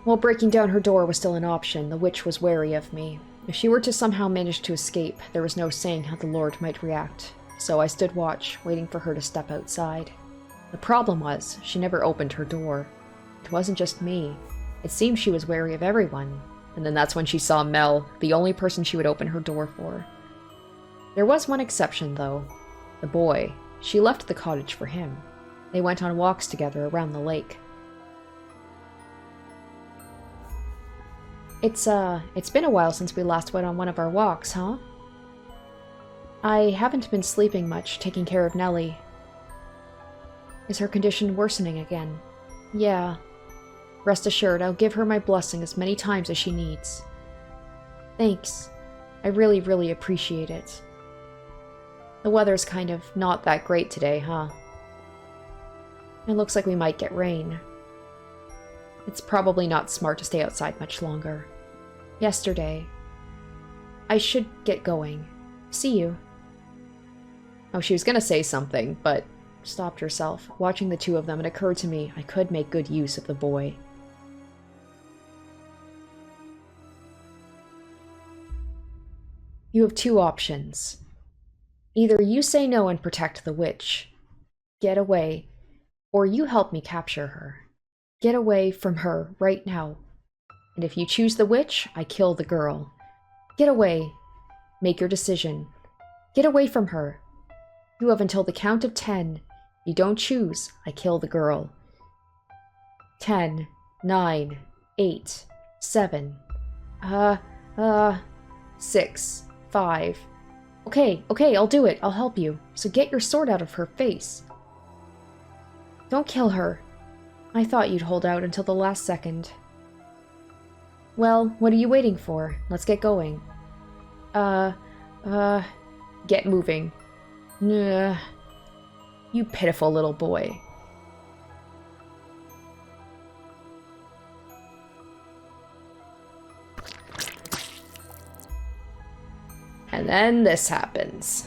While breaking down her door was still an option, the witch was wary of me. If she were to somehow manage to escape, there was no saying how the Lord might react, so I stood watch, waiting for her to step outside. The problem was, she never opened her door. It wasn't just me. It seemed she was wary of everyone, and then that's when she saw Mel, the only person she would open her door for. There was one exception, though. The boy. She left the cottage for him. They went on walks together around the lake. It's been a while since we last went on one of our walks, huh? I haven't been sleeping much, taking care of Nellie. Is her condition worsening again? Yeah. Rest assured, I'll give her my blessing as many times as she needs. Thanks. I really, really appreciate it. The weather's kind of not that great today, huh? It looks like we might get rain. It's probably not smart to stay outside much longer. Yesterday. I should get going. See you. Oh, she was gonna say something, but stopped herself. Watching the two of them, it occurred to me I could make good use of the boy. You have two options. Either you say no and protect the witch, get away, or you help me capture her. Get away from her right now. And if you choose the witch, I kill the girl. Get away. Make your decision. Get away from her. You have until the count of 10. You don't choose, I kill the girl. 10, 9, 8, 7, 6, 5. Okay, I'll do it. I'll help you. So get your sword out of her face. Don't kill her. I thought you'd hold out until the last second. Well, what are you waiting for? Let's get going. Get moving. You pitiful little boy. And then this happens.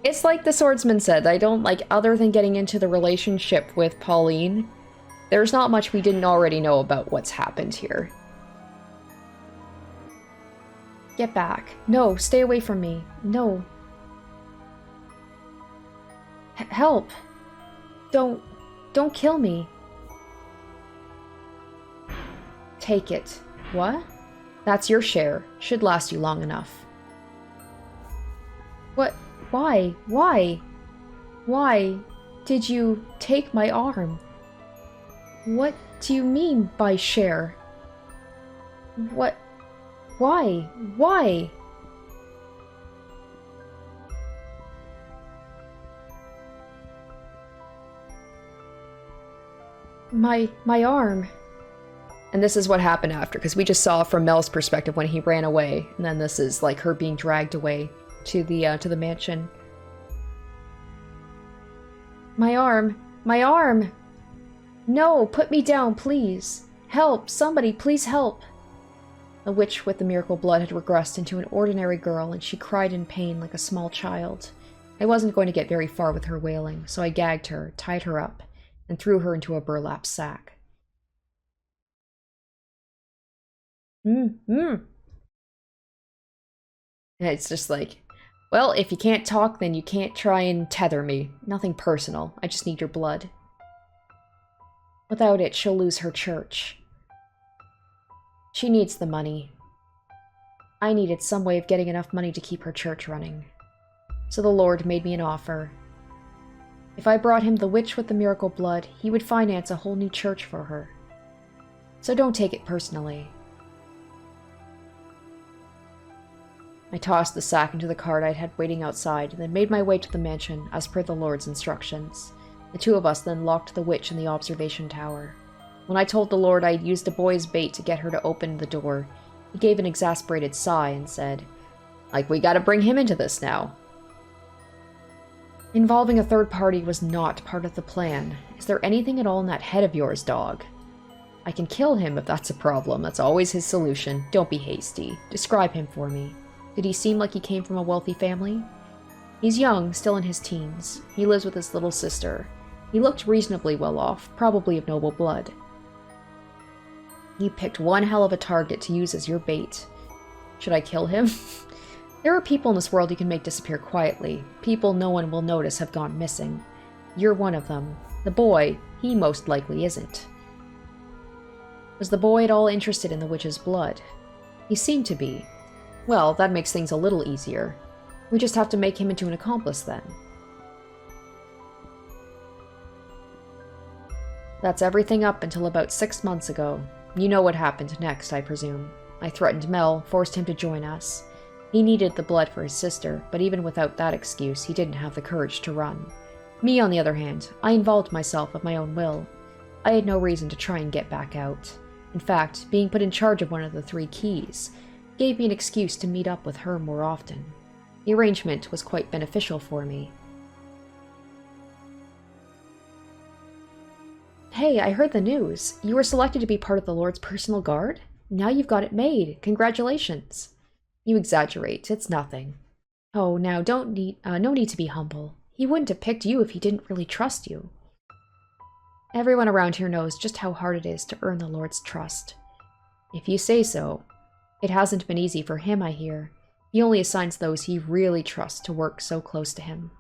It's like the swordsman said, I don't like, other than getting into the relationship with Pauline, there's not much we didn't already know about what's happened here. Get back. No, stay away from me. No. Help. Don't kill me. Take it. What? That's your share. Should last you long enough. What? Why? Why? Why did you take my arm? What do you mean by share? What? Why? Why? My arm. And this is what happened after, because we just saw from Mel's perspective when he ran away, and then this is like her being dragged away to the mansion. My arm. My arm! No, put me down, please. Help! Somebody, please help! The witch with the miracle blood had regressed into an ordinary girl, and she cried in pain like a small child. I wasn't going to get very far with her wailing, so I gagged her, tied her up, and threw her into a burlap sack. And it's just like, well, if you can't talk, then you can't try and tether me. Nothing personal. I just need your blood. Without it, she'll lose her church. She needs the money. I needed some way of getting enough money to keep her church running. So the Lord made me an offer. If I brought him the witch with the miracle blood, he would finance a whole new church for her. So don't take it personally. I tossed the sack into the cart I'd had waiting outside, and then made my way to the mansion, as per the Lord's instructions. The two of us then locked the witch in the observation tower. When I told the Lord I'd used a boy as bait to get her to open the door, he gave an exasperated sigh and said, "Like, we gotta bring him into this now." Involving a third party was not part of the plan. Is there anything at all in that head of yours, dog? I can kill him if that's a problem. That's always his solution. Don't be hasty. Describe him for me. Did he seem like he came from a wealthy family? He's young, still in his teens. He lives with his little sister. He looked reasonably well off, probably of noble blood. You picked one hell of a target to use as your bait. Should I kill him? There are people in this world you can make disappear quietly. People no one will notice have gone missing. You're one of them. The boy, he most likely isn't. Was the boy at all interested in the witch's blood? He seemed to be. Well, that makes things a little easier. We just have to make him into an accomplice then. That's everything up until about 6 months ago. You know what happened next, I presume. I threatened Mel, forced him to join us. He needed the blood for his sister, but even without that excuse, he didn't have the courage to run. Me, on the other hand, I involved myself of my own will. I had no reason to try and get back out. In fact, being put in charge of one of the 3 keys gave me an excuse to meet up with her more often. The arrangement was quite beneficial for me. Hey, I heard the news. You were selected to be part of the Lord's personal guard? Now you've got it made. Congratulations. You exaggerate. It's nothing. Oh, now no need to be humble. He wouldn't have picked you if he didn't really trust you. Everyone around here knows just how hard it is to earn the Lord's trust. If you say so. It hasn't been easy for him, I hear. He only assigns those he really trusts to work so close to him.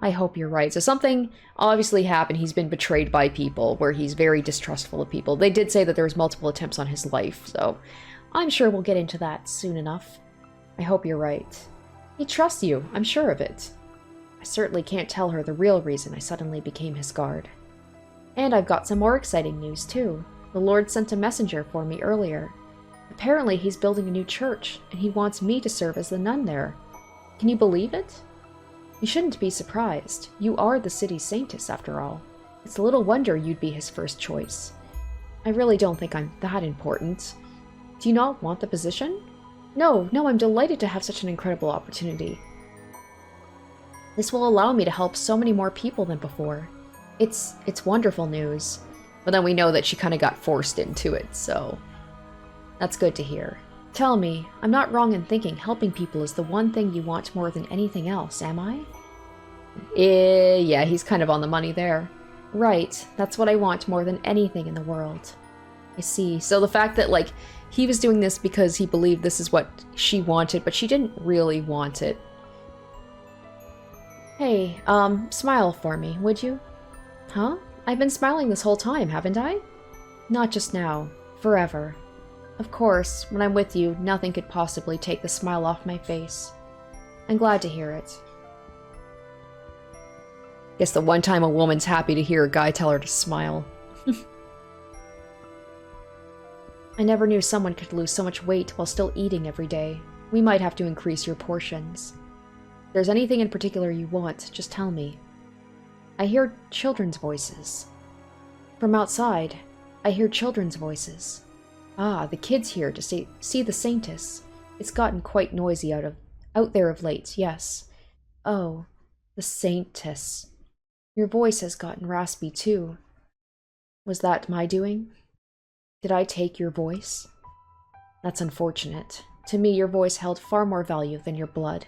I hope you're right. So something obviously happened. He's been betrayed by people, where he's very distrustful of people. They did say that there was multiple attempts on his life, so I'm sure we'll get into that soon enough. I hope you're right. He trusts you, I'm sure of it. I certainly can't tell her the real reason I suddenly became his guard. And I've got some more exciting news, too. The Lord sent a messenger for me earlier. Apparently he's building a new church, and he wants me to serve as the nun there. Can you believe it? You shouldn't be surprised. You are the city's saintess, after all. It's a little wonder you'd be his first choice. I really don't think I'm that important. Do you not want the position? No, I'm delighted to have such an incredible opportunity. This will allow me to help so many more people than before. It's wonderful news. But then we know that she kind of got forced into it, so that's good to hear. Tell me, I'm not wrong in thinking helping people is the one thing you want more than anything else, am I? Yeah, he's kind of on the money there. Right, that's what I want more than anything in the world. I see. So the fact that, like, he was doing this because he believed this is what she wanted, but she didn't really want it. Hey, smile for me, would you? Huh? I've been smiling this whole time, haven't I? Not just now. Forever. Of course, when I'm with you, nothing could possibly take the smile off my face. I'm glad to hear it. Guess the one time a woman's happy to hear a guy tell her to smile. I never knew someone could lose so much weight while still eating every day. We might have to increase your portions. If there's anything in particular you want, just tell me. I hear children's voices. From outside, I hear children's voices. Ah, the kids here to see the saintess. It's gotten quite noisy out there of late, yes. Oh, the saintess. Your voice has gotten raspy too. Was that my doing? Did I take your voice? That's unfortunate. To me, your voice held far more value than your blood.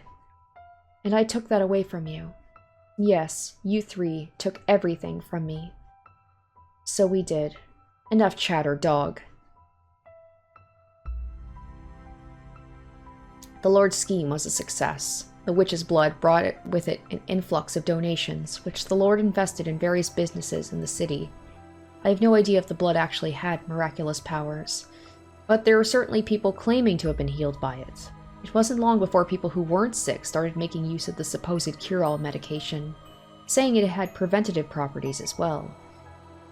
And I took that away from you. Yes, you three took everything from me. So we did. Enough chatter, dog. The Lord's scheme was a success. The witch's blood brought with it an influx of donations, which the Lord invested in various businesses in the city. I have no idea if the blood actually had miraculous powers, but there were certainly people claiming to have been healed by it. It wasn't long before people who weren't sick started making use of the supposed cure-all medication, saying it had preventative properties as well.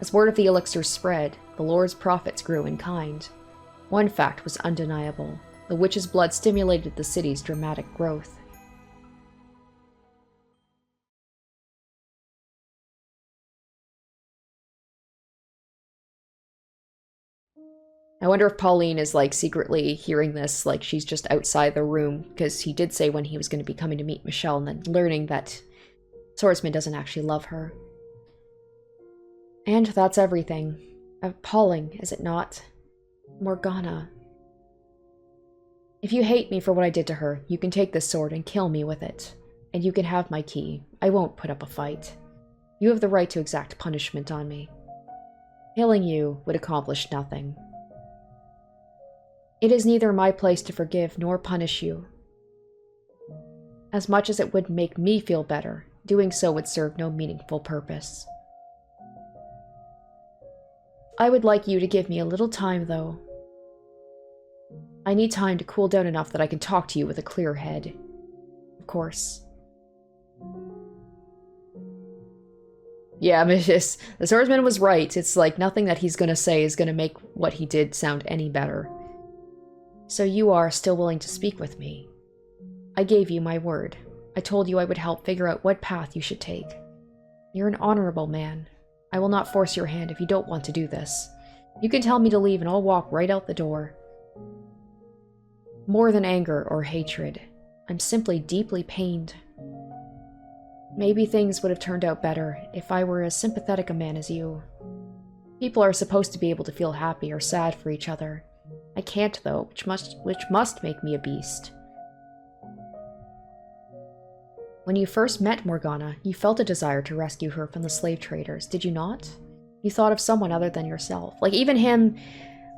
As word of the elixir spread, the Lord's profits grew in kind. One fact was undeniable. The witch's blood stimulated the city's dramatic growth. I wonder if Pauline is, like, secretly hearing this, like she's just outside the room, because he did say when he was going to be coming to meet Michelle, and then learning that Swordsman doesn't actually love her. And that's everything. Appalling, is it not? Morgana. If you hate me for what I did to her, you can take this sword and kill me with it. And you can have my key. I won't put up a fight. You have the right to exact punishment on me. Killing you would accomplish nothing. It is neither my place to forgive nor punish you. As much as it would make me feel better, doing so would serve no meaningful purpose. I would like you to give me a little time, though. I need time to cool down enough that I can talk to you with a clear head. Of course. Yeah, the swordsman was right. It's like nothing that he's gonna say is gonna make what he did sound any better. So you are still willing to speak with me. I gave you my word. I told you I would help figure out what path you should take. You're an honorable man. I will not force your hand if you don't want to do this. You can tell me to leave and I'll walk right out the door. More than anger or hatred, I'm simply deeply pained. Maybe things would have turned out better if I were as sympathetic a man as you. People are supposed to be able to feel happy or sad for each other. I can't, though, which must make me a beast. When you first met Morgana, you felt a desire to rescue her from the slave traders, did you not? You thought of someone other than yourself. Like, even him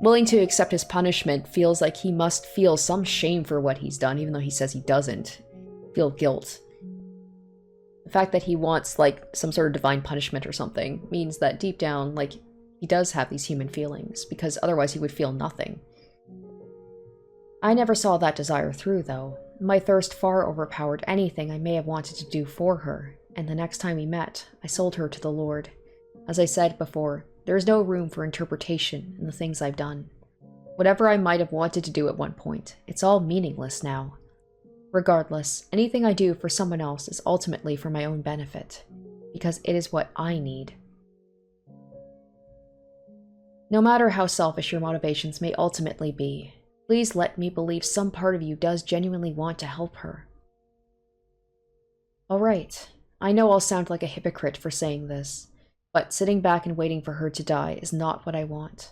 willing to accept his punishment feels like he must feel some shame for what he's done, even though he says he doesn't feel guilt. The fact that he wants, like, some sort of divine punishment or something means that deep down, like, he does have these human feelings, because otherwise he would feel nothing. I never saw that desire through, though. My thirst far overpowered anything I may have wanted to do for her, and the next time we met, I sold her to the Lord. As I said before, there is no room for interpretation in the things I've done. Whatever I might have wanted to do at one point, it's all meaningless now. Regardless, anything I do for someone else is ultimately for my own benefit, because it is what I need. No matter how selfish your motivations may ultimately be, please let me believe some part of you does genuinely want to help her. Alright, I know I'll sound like a hypocrite for saying this, but sitting back and waiting for her to die is not what I want.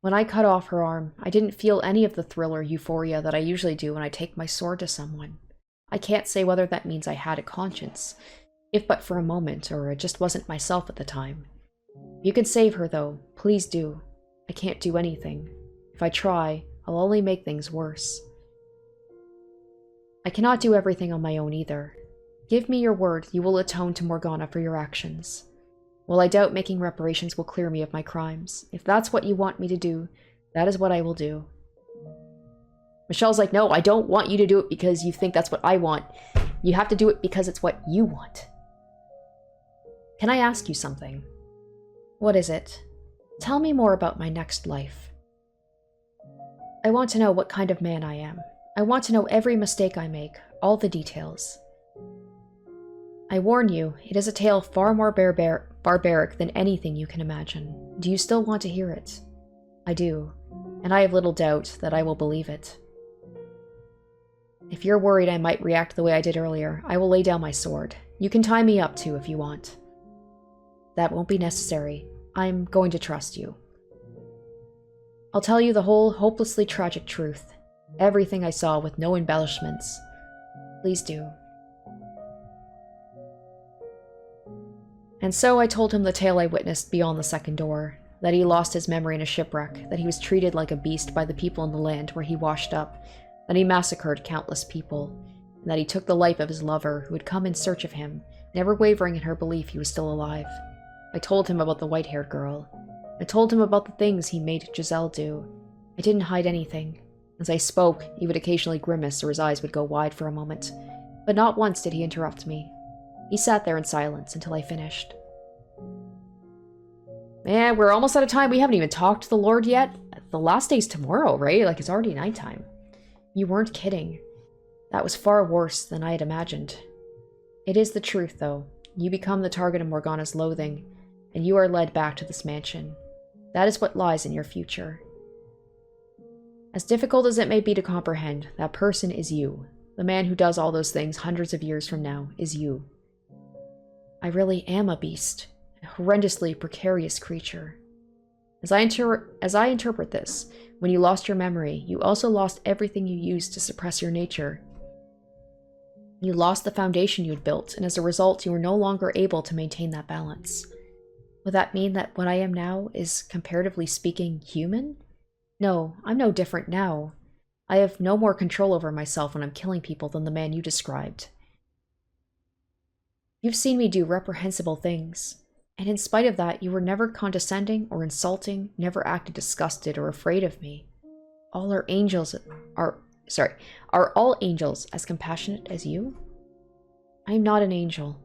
When I cut off her arm, I didn't feel any of the thrill or euphoria that I usually do when I take my sword to someone. I can't say whether that means I had a conscience, if but for a moment, or it just wasn't myself at the time. You can save her, though. Please do. I can't do anything. If I try, I'll only make things worse. I cannot do everything on my own either. Give me your word you will atone to Morgana for your actions. While I doubt making reparations will clear me of my crimes, if that's what you want me to do, that is what I will do. Michelle's like, no, I don't want you to do it because you think that's what I want. You have to do it because it's what you want. Can I ask you something? What is it? Tell me more about my next life. I want to know what kind of man I am. I want to know every mistake I make, all the details. I warn you, it is a tale far more barbaric than anything you can imagine. Do you still want to hear it? I do, and I have little doubt that I will believe it. If you're worried I might react the way I did earlier, I will lay down my sword. You can tie me up too if you want. That won't be necessary. I'm going to trust you. I'll tell you the whole hopelessly tragic truth. Everything I saw with no embellishments. Please do. And so I told him the tale I witnessed beyond the second door, that he lost his memory in a shipwreck, that he was treated like a beast by the people in the land where he washed up, that he massacred countless people, and that he took the life of his lover who had come in search of him, never wavering in her belief he was still alive. I told him about the white-haired girl. I told him about the things he made Giselle do. I didn't hide anything. As I spoke, he would occasionally grimace or his eyes would go wide for a moment, but not once did he interrupt me. He sat there in silence until I finished. Man, we're almost out of time. We haven't even talked to the Lord yet. The last day's tomorrow, right? Like, it's already nighttime. You weren't kidding. That was far worse than I had imagined. It is the truth, though. You become the target of Morgana's loathing, and you are led back to this mansion. That is what lies in your future. As difficult as it may be to comprehend, that person is you. The man who does all those things hundreds of years from now is you. I really am a beast, a horrendously precarious creature. As I interpret this, when you lost your memory, you also lost everything you used to suppress your nature. You lost the foundation you had built, and as a result, you were no longer able to maintain that balance. Would that mean that what I am now is, comparatively speaking, human? No, I'm no different now. I have no more control over myself when I'm killing people than the man you described. You've seen me do reprehensible things, and in spite of that, you were never condescending or insulting, never acted disgusted or afraid of me. Are all angels as compassionate as you? I am not an angel.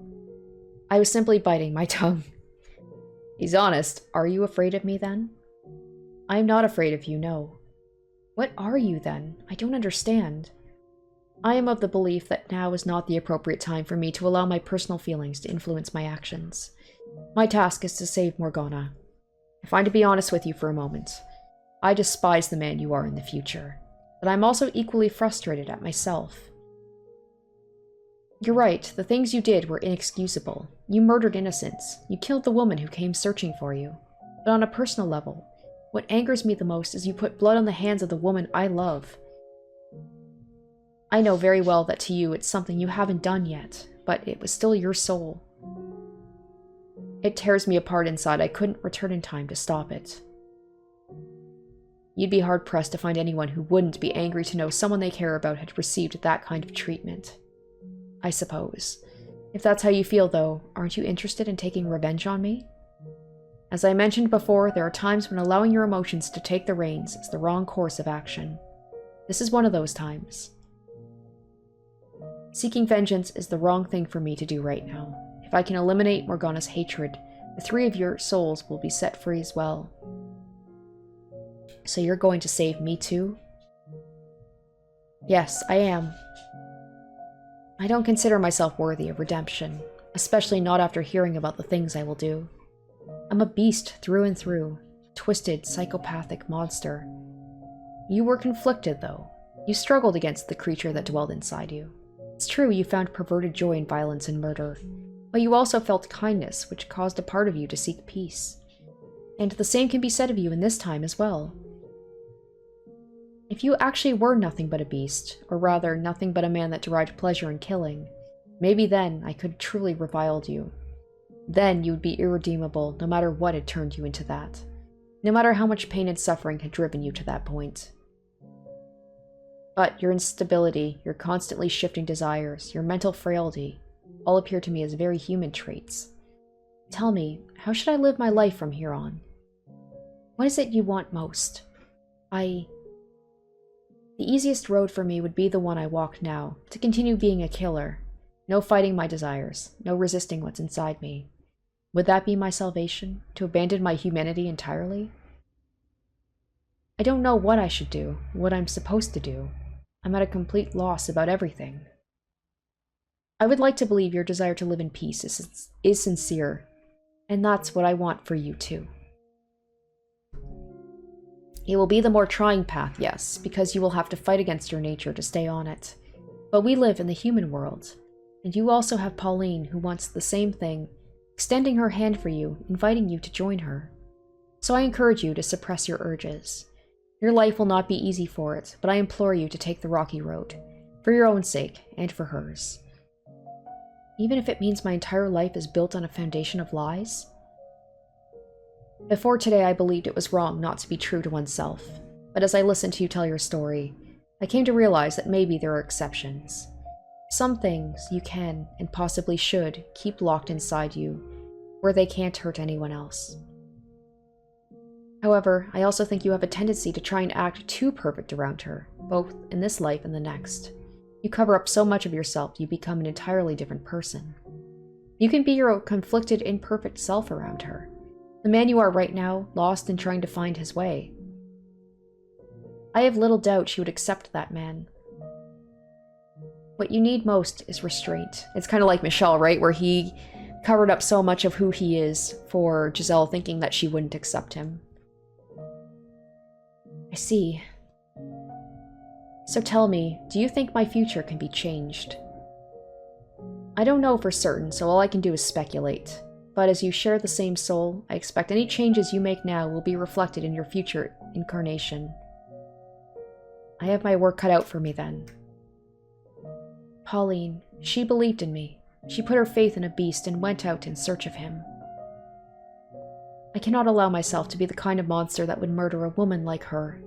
I was simply biting my tongue. He's honest. Are you afraid of me then? I am not afraid of you, no. What are you then? I don't understand. I am of the belief that now is not the appropriate time for me to allow my personal feelings to influence my actions. My task is to save Morgana. If I'm to be honest with you for a moment, I despise the man you are in the future, but I'm also equally frustrated at myself. You're right, the things you did were inexcusable. You murdered innocents. You killed the woman who came searching for you. But on a personal level, what angers me the most is you put blood on the hands of the woman I love. I know very well that to you it's something you haven't done yet, but it was still your soul. It tears me apart inside. I couldn't return in time to stop it. You'd be hard-pressed to find anyone who wouldn't be angry to know someone they care about had received that kind of treatment. I suppose. If that's how you feel, though, aren't you interested in taking revenge on me? As I mentioned before, there are times when allowing your emotions to take the reins is the wrong course of action. This is one of those times. Seeking vengeance is the wrong thing for me to do right now. If I can eliminate Morgana's hatred, the 3 of your souls will be set free as well. So you're going to save me too? Yes, I am. I don't consider myself worthy of redemption, especially not after hearing about the things I will do. I'm a beast through and through, a twisted, psychopathic monster. You were conflicted, though. You struggled against the creature that dwelled inside you. It's true you found perverted joy in violence and murder, but you also felt kindness, which caused a part of you to seek peace. And the same can be said of you in this time as well. If you actually were nothing but a beast, or rather, nothing but a man that derived pleasure in killing, maybe then I could have truly reviled you. Then you would be irredeemable, no matter what had turned you into that. No matter how much pain and suffering had driven you to that point. But your instability, your constantly shifting desires, your mental frailty, all appear to me as very human traits. Tell me, how should I live my life from here on? What is it you want most? The easiest road for me would be the one I walk now, to continue being a killer. No fighting my desires, no resisting what's inside me. Would that be my salvation? To abandon my humanity entirely? I don't know what I should do, what I'm supposed to do. I'm at a complete loss about everything. I would like to believe your desire to live in peace is sincere, and that's what I want for you too. It will be the more trying path, yes, because you will have to fight against your nature to stay on it. But we live in the human world, and you also have Pauline, who wants the same thing, extending her hand for you, inviting you to join her. So I encourage you to suppress your urges. Your life will not be easy for it, but I implore you to take the rocky road, for your own sake, and for hers. Even if it means my entire life is built on a foundation of lies? Before today, I believed it was wrong not to be true to oneself, but as I listened to you tell your story, I came to realize that maybe there are exceptions. Some things you can, and possibly should, keep locked inside you, where they can't hurt anyone else. However, I also think you have a tendency to try and act too perfect around her, both in this life and the next. You cover up so much of yourself, you become an entirely different person. You can be your conflicted, imperfect self around her. The man you are right now, lost and trying to find his way. I have little doubt she would accept that man. What you need most is restraint. It's kind of like Michel, right? Where he covered up so much of who he is for Giselle, thinking that she wouldn't accept him. I see. So tell me, do you think my future can be changed? I don't know for certain, so all I can do is speculate. But as you share the same soul, I expect any changes you make now will be reflected in your future incarnation. I have my work cut out for me then. Pauline, she believed in me. She put her faith in a beast and went out in search of him. I cannot allow myself to be the kind of monster that would murder a woman like her.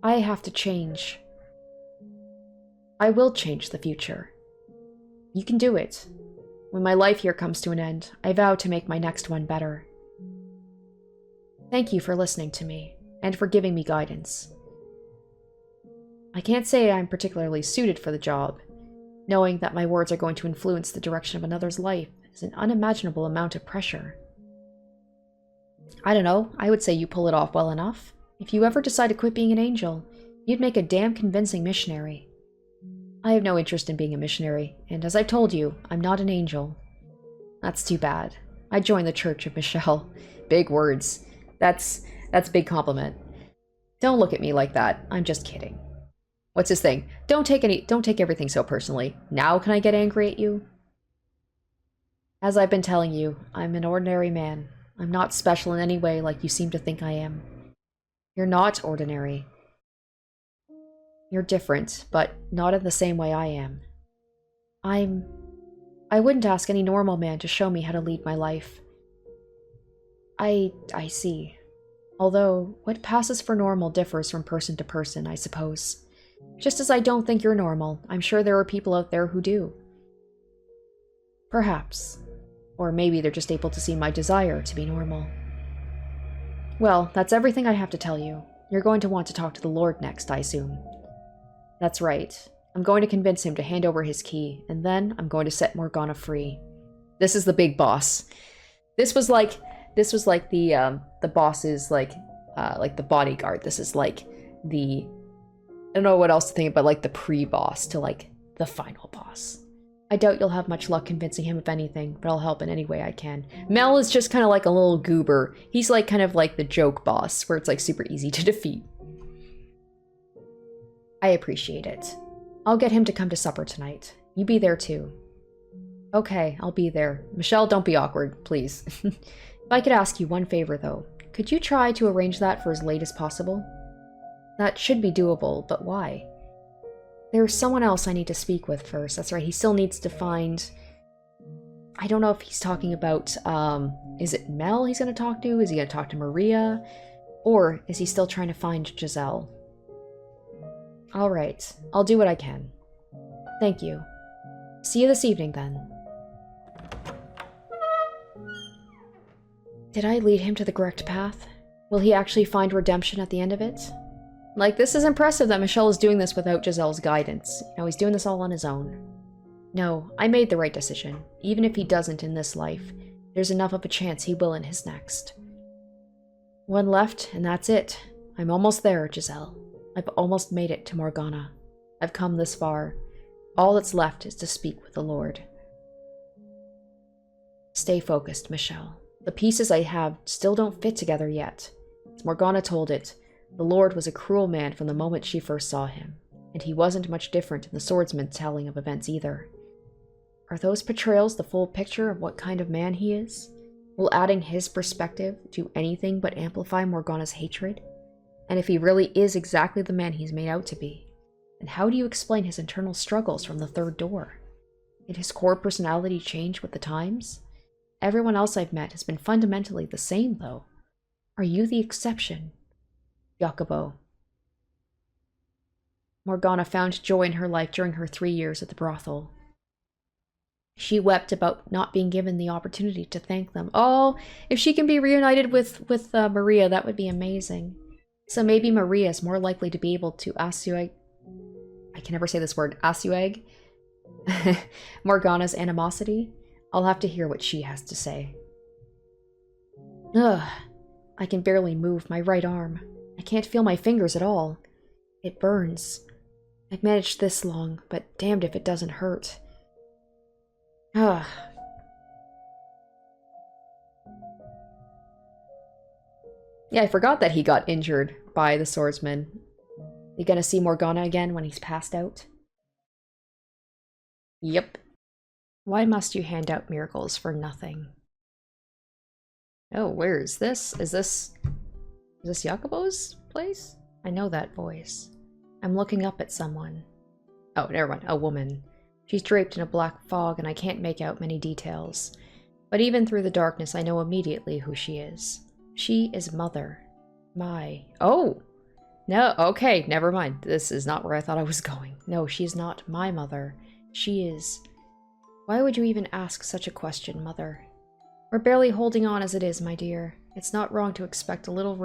I have to change. I will change the future. You can do it. When my life here comes to an end, I vow to make my next one better. Thank you for listening to me, and for giving me guidance. I can't say I'm particularly suited for the job. Knowing that my words are going to influence the direction of another's life is an unimaginable amount of pressure. I don't know, I would say you pull it off well enough. If you ever decide to quit being an angel, you'd make a damn convincing missionary. I have no interest in being a missionary, and as I've told you, I'm not an angel. That's too bad. I joined the Church of Michelle. Big words. That's big compliment. Don't look at me like that. I'm just kidding. What's his thing? Don't take everything so personally. Now can I get angry at you? As I've been telling you, I'm an ordinary man. I'm not special in any way like you seem to think I am. You're not ordinary. You're different, but not in the same way I am. I wouldn't ask any normal man to show me how to lead my life. I see. Although, what passes for normal differs from person to person, I suppose. Just as I don't think you're normal, I'm sure there are people out there who do. Perhaps. Or maybe they're just able to see my desire to be normal. Well, that's everything I have to tell you. You're going to want to talk to the Lord next, I assume. That's right. I'm going to convince him to hand over his key, and then I'm going to set Morgana free. This is the big boss. This was like the boss's like the bodyguard. This is like the, I don't know what else to think, but like the pre-boss to like the final boss. I doubt you'll have much luck convincing him of anything, but I'll help in any way I can. Mel is just kind of like a little goober. He's like kind of like the joke boss, where it's like super easy to defeat. I appreciate it. I'll get him to come to supper tonight. You be there too. Okay, I'll be there. Michelle, don't be awkward, please. If I could ask you one favor though, could you try to arrange that for as late as possible? That should be doable, but why? There's someone else I need to speak with first. That's right, he still needs to find... I don't know if he's talking about, is it Mel he's going to talk to? Is he going to talk to Maria? Or is he still trying to find Giselle? Alright, I'll do what I can. Thank you. See you this evening, then. Did I lead him to the correct path? Will he actually find redemption at the end of it? Like, this is impressive that Michelle is doing this without Giselle's guidance. You know, he's doing this all on his own. No, I made the right decision. Even if he doesn't in this life, there's enough of a chance he will in his next. One left, and that's it. I'm almost there, Giselle. I've almost made it to Morgana. I've come this far. All that's left is to speak with the Lord. Stay focused, Michelle. The pieces I have still don't fit together yet. As Morgana told it, the Lord was a cruel man from the moment she first saw him, and he wasn't much different in the swordsman's telling of events either. Are those portrayals the full picture of what kind of man he is? Will adding his perspective do anything but amplify Morgana's hatred? And if he really is exactly the man he's made out to be, then how do you explain his internal struggles from the third door? Did his core personality change with the times? Everyone else I've met has been fundamentally the same, though. Are you the exception? Jacobo. Morgana found joy in her life during her 3 years at the brothel. She wept about not being given the opportunity to thank them. Oh, if she can be reunited with Maria, that would be amazing. So maybe Maria is more likely to be able to assuage... I can never say this word. Assuage? Morgana's animosity? I'll have to hear what she has to say. Ugh. I can barely move my right arm. I can't feel my fingers at all. It burns. I've managed this long, but damned if it doesn't hurt. Ugh. Yeah, I forgot that he got injured by the swordsman. You gonna see Morgana again when he's passed out? Yep. Why must you hand out miracles for nothing? Oh, where is this? Is this Jacobo's place? I know that voice. I'm looking up at someone. Oh, never mind. A woman. She's draped in a black fog and I can't make out many details. But even through the darkness, I know immediately who she is. She is Mother. Oh! No, okay, never mind. This is not where I thought I was going. No, she is not my mother. She is... Why would you even ask such a question, Mother? We're barely holding on as it is, my dear. It's not wrong to expect a little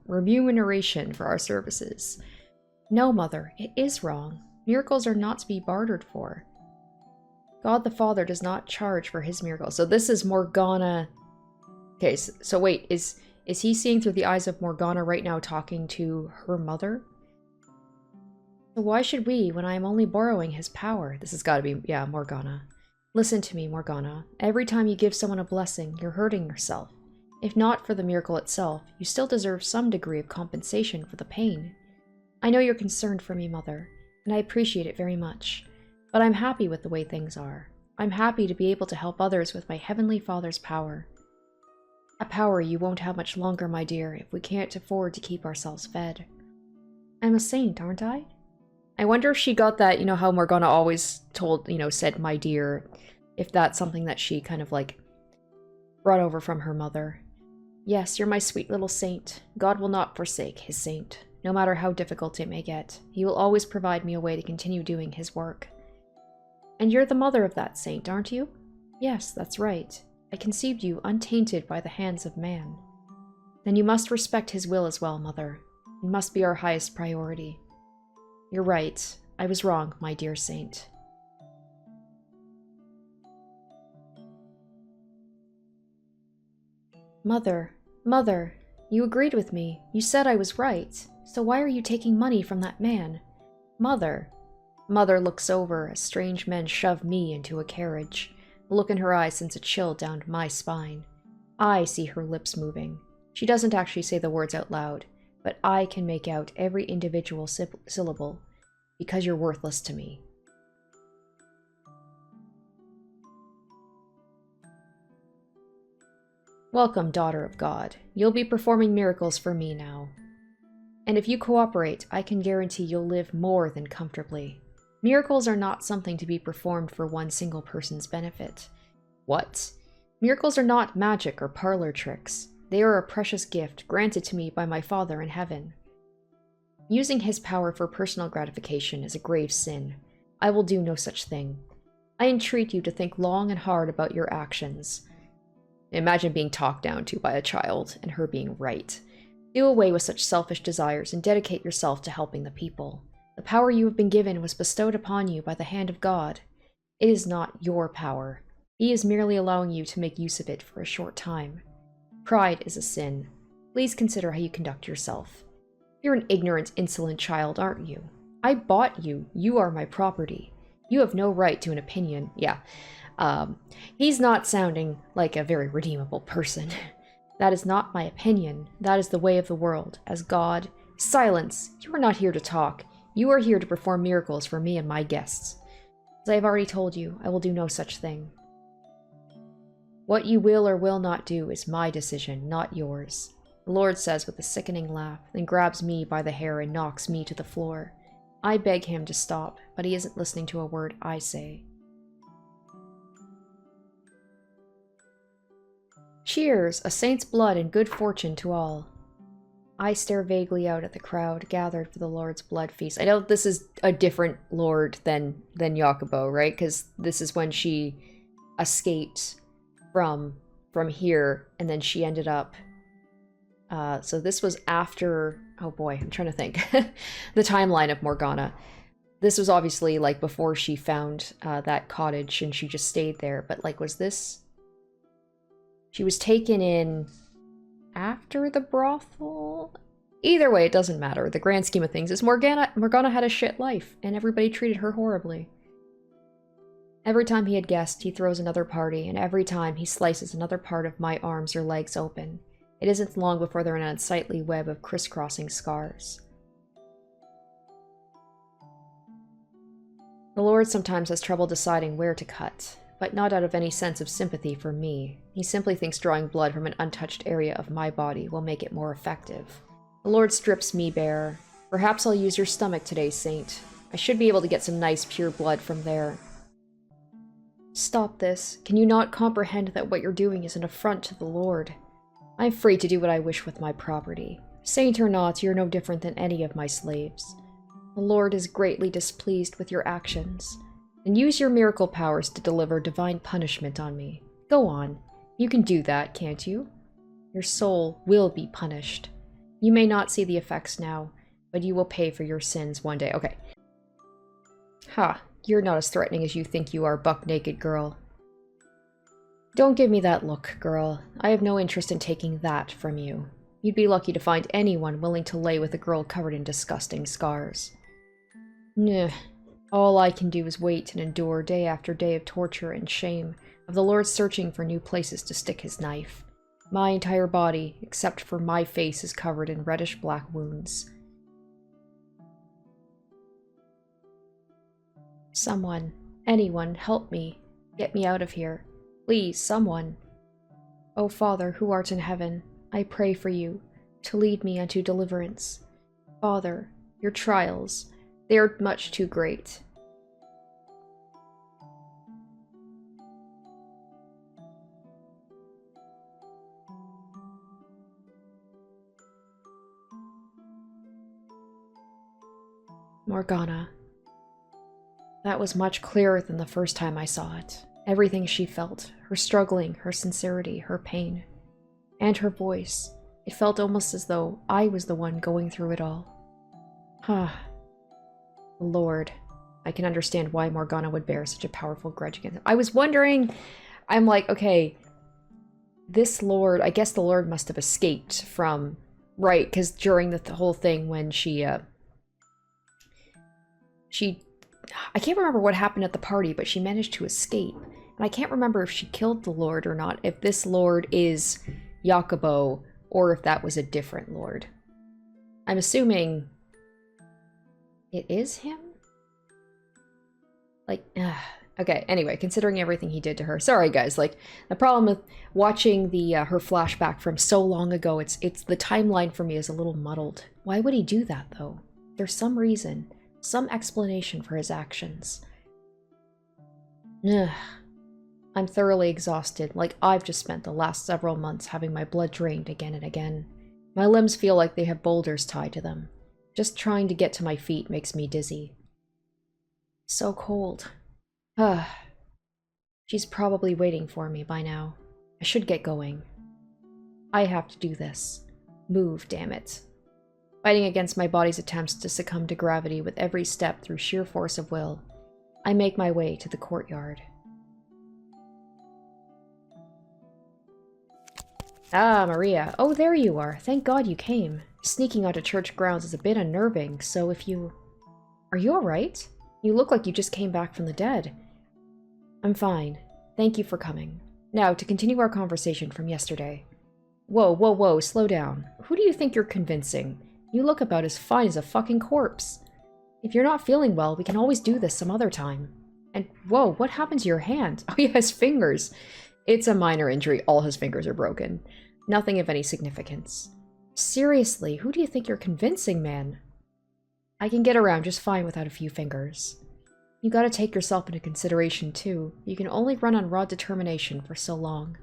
remuneration for our services. No, Mother, it is wrong. Miracles are not to be bartered for. God the Father does not charge for his miracles. So this is Morgana. Okay, so wait, is he seeing through the eyes of Morgana right now talking to her mother? So why should we, when I am only borrowing his power? This has got to be, yeah, Morgana. Listen to me, Morgana. Every time you give someone a blessing, you're hurting yourself. If not for the miracle itself, you still deserve some degree of compensation for the pain. I know you're concerned for me, Mother, and I appreciate it very much. But I'm happy with the way things are. I'm happy to be able to help others with my Heavenly Father's power. A power you won't have much longer, my dear, if we can't afford to keep ourselves fed. I'm a saint, aren't I? I wonder if she got that, you know how Morgana always told, said my dear, if that's something that she kind of like brought over from her mother. Yes, you're my sweet little saint. God will not forsake his saint. No matter how difficult it may get, he will always provide me a way to continue doing his work. And you're the mother of that saint, aren't you? Yes, that's right. I conceived you untainted by the hands of man. Then you must respect his will as well, Mother. It must be our highest priority. You're right. I was wrong, my dear saint. Mother, you agreed with me. You said I was right. So why are you taking money from that man? Mother. Mother looks over as strange men shove me into a carriage. The look in her eyes sends a chill down my spine. I see her lips moving. She doesn't actually say the words out loud, but I can make out every individual syllable. Because you're worthless to me. Welcome, daughter of God. You'll be performing miracles for me now. And if you cooperate, I can guarantee you'll live more than comfortably. Miracles are not something to be performed for one single person's benefit. What? Miracles are not magic or parlor tricks. They are a precious gift granted to me by my Father in heaven. Using his power for personal gratification is a grave sin. I will do no such thing. I entreat you to think long and hard about your actions. Imagine being talked down to by a child, and her being right. Do away with such selfish desires and dedicate yourself to helping the people. The power you have been given was bestowed upon you by the hand of God. It is not your power. He is merely allowing you to make use of it for a short time. Pride is a sin. Please consider how you conduct yourself. You're an ignorant, insolent child, aren't you? I bought you. You are my property. You have no right to an opinion. Yeah. He's not sounding like a very redeemable person. That is not my opinion. That is the way of the world. As God... Silence! You are not here to talk. You are here to perform miracles for me and my guests. As I have already told you, I will do no such thing. What you will or will not do is my decision, not yours. The Lord says with a sickening laugh, then grabs me by the hair and knocks me to the floor. I beg him to stop, but he isn't listening to a word I say. Cheers! A saint's blood and good fortune to all. I stare vaguely out at the crowd gathered for the Lord's blood feast. I know this is a different Lord than Yakubo, right? Because this is when she escaped from here, and then she ended up... so this was after... Oh boy, I'm trying to think. The timeline of Morgana. This was obviously, like, before she found that cottage, and she just stayed there. But, like, was this... She was taken in after the brothel? Either way, it doesn't matter. The grand scheme of things is Morgana had a shit life, and everybody treated her horribly. Every time he had guests, he throws another party, and every time he slices another part of my arms or legs open. It isn't long before they're in an unsightly web of crisscrossing scars. The Lord sometimes has trouble deciding where to cut, but not out of any sense of sympathy for me. He simply thinks drawing blood from an untouched area of my body will make it more effective. The Lord strips me bare. Perhaps I'll use your stomach today, Saint. I should be able to get some nice pure blood from there. Stop this. Can you not comprehend that what you're doing is an affront to the Lord? I'm free to do what I wish with my property. Saint or not, you're no different than any of my slaves. The Lord is greatly displeased with your actions. And use your miracle powers to deliver divine punishment on me. Go on. You can do that, can't you? Your soul will be punished. You may not see the effects now, but you will pay for your sins one day. Okay. Ha, you're not as threatening as you think you are, buck-naked girl. Don't give me that look, girl. I have no interest in taking that from you. You'd be lucky to find anyone willing to lay with a girl covered in disgusting scars. Nah. All I can do is wait and endure day after day of torture and shame, of the Lord searching for new places to stick his knife. My entire body, except for my face, is covered in reddish-black wounds. Someone, anyone, help me. Get me out of here. Please, someone. O Father, who art in heaven, I pray for you, to lead me unto deliverance. Father, Your trials, they are much too great. Morgana. That was much clearer than the first time I saw it. Everything she felt, her struggling, her sincerity, her pain, and her voice. It felt almost as though I was the one going through it all. Lord, I can understand why Morgana would bear such a powerful grudge against him. I was wondering, I'm like, okay, this Lord, I guess the Lord must have escaped from, right, because during the whole thing when I can't remember what happened at the party, but she managed to escape. And I can't remember if she killed the Lord or not, if this Lord is Yakubo, or if that was a different Lord. I'm assuming it is him? Like, okay, anyway, considering everything he did to her. Sorry, guys, like, the problem with watching the her flashback from so long ago, it's the timeline for me is a little muddled. Why would he do that, though? There's some reason. Some explanation for his actions. Ugh. I'm thoroughly exhausted, like I've just spent the last several months having my blood drained again and again. My limbs feel like they have boulders tied to them. Just trying to get to my feet makes me dizzy. So cold. She's probably waiting for me by now. I should get going. I have to do this. Move, damn it. Fighting against my body's attempts to succumb to gravity with every step through sheer force of will, I make my way to the courtyard. Ah, Maria. Oh, there you are. Thank God you came. Sneaking onto church grounds is a bit unnerving, so if you... Are you alright? You look like you just came back from the dead. I'm fine. Thank you for coming. Now, to continue our conversation from yesterday. Whoa, whoa, whoa, slow down. Who do you think you're convincing? You look about as fine as a fucking corpse. If you're not feeling well, we can always do this some other time. And whoa, what happened to your hand? Oh yeah, his fingers. It's a minor injury. All his fingers are broken. Nothing of any significance. Seriously, who do you think you're convincing, man? I can get around just fine without a few fingers. You gotta take yourself into consideration, too. You can only run on raw determination for so long.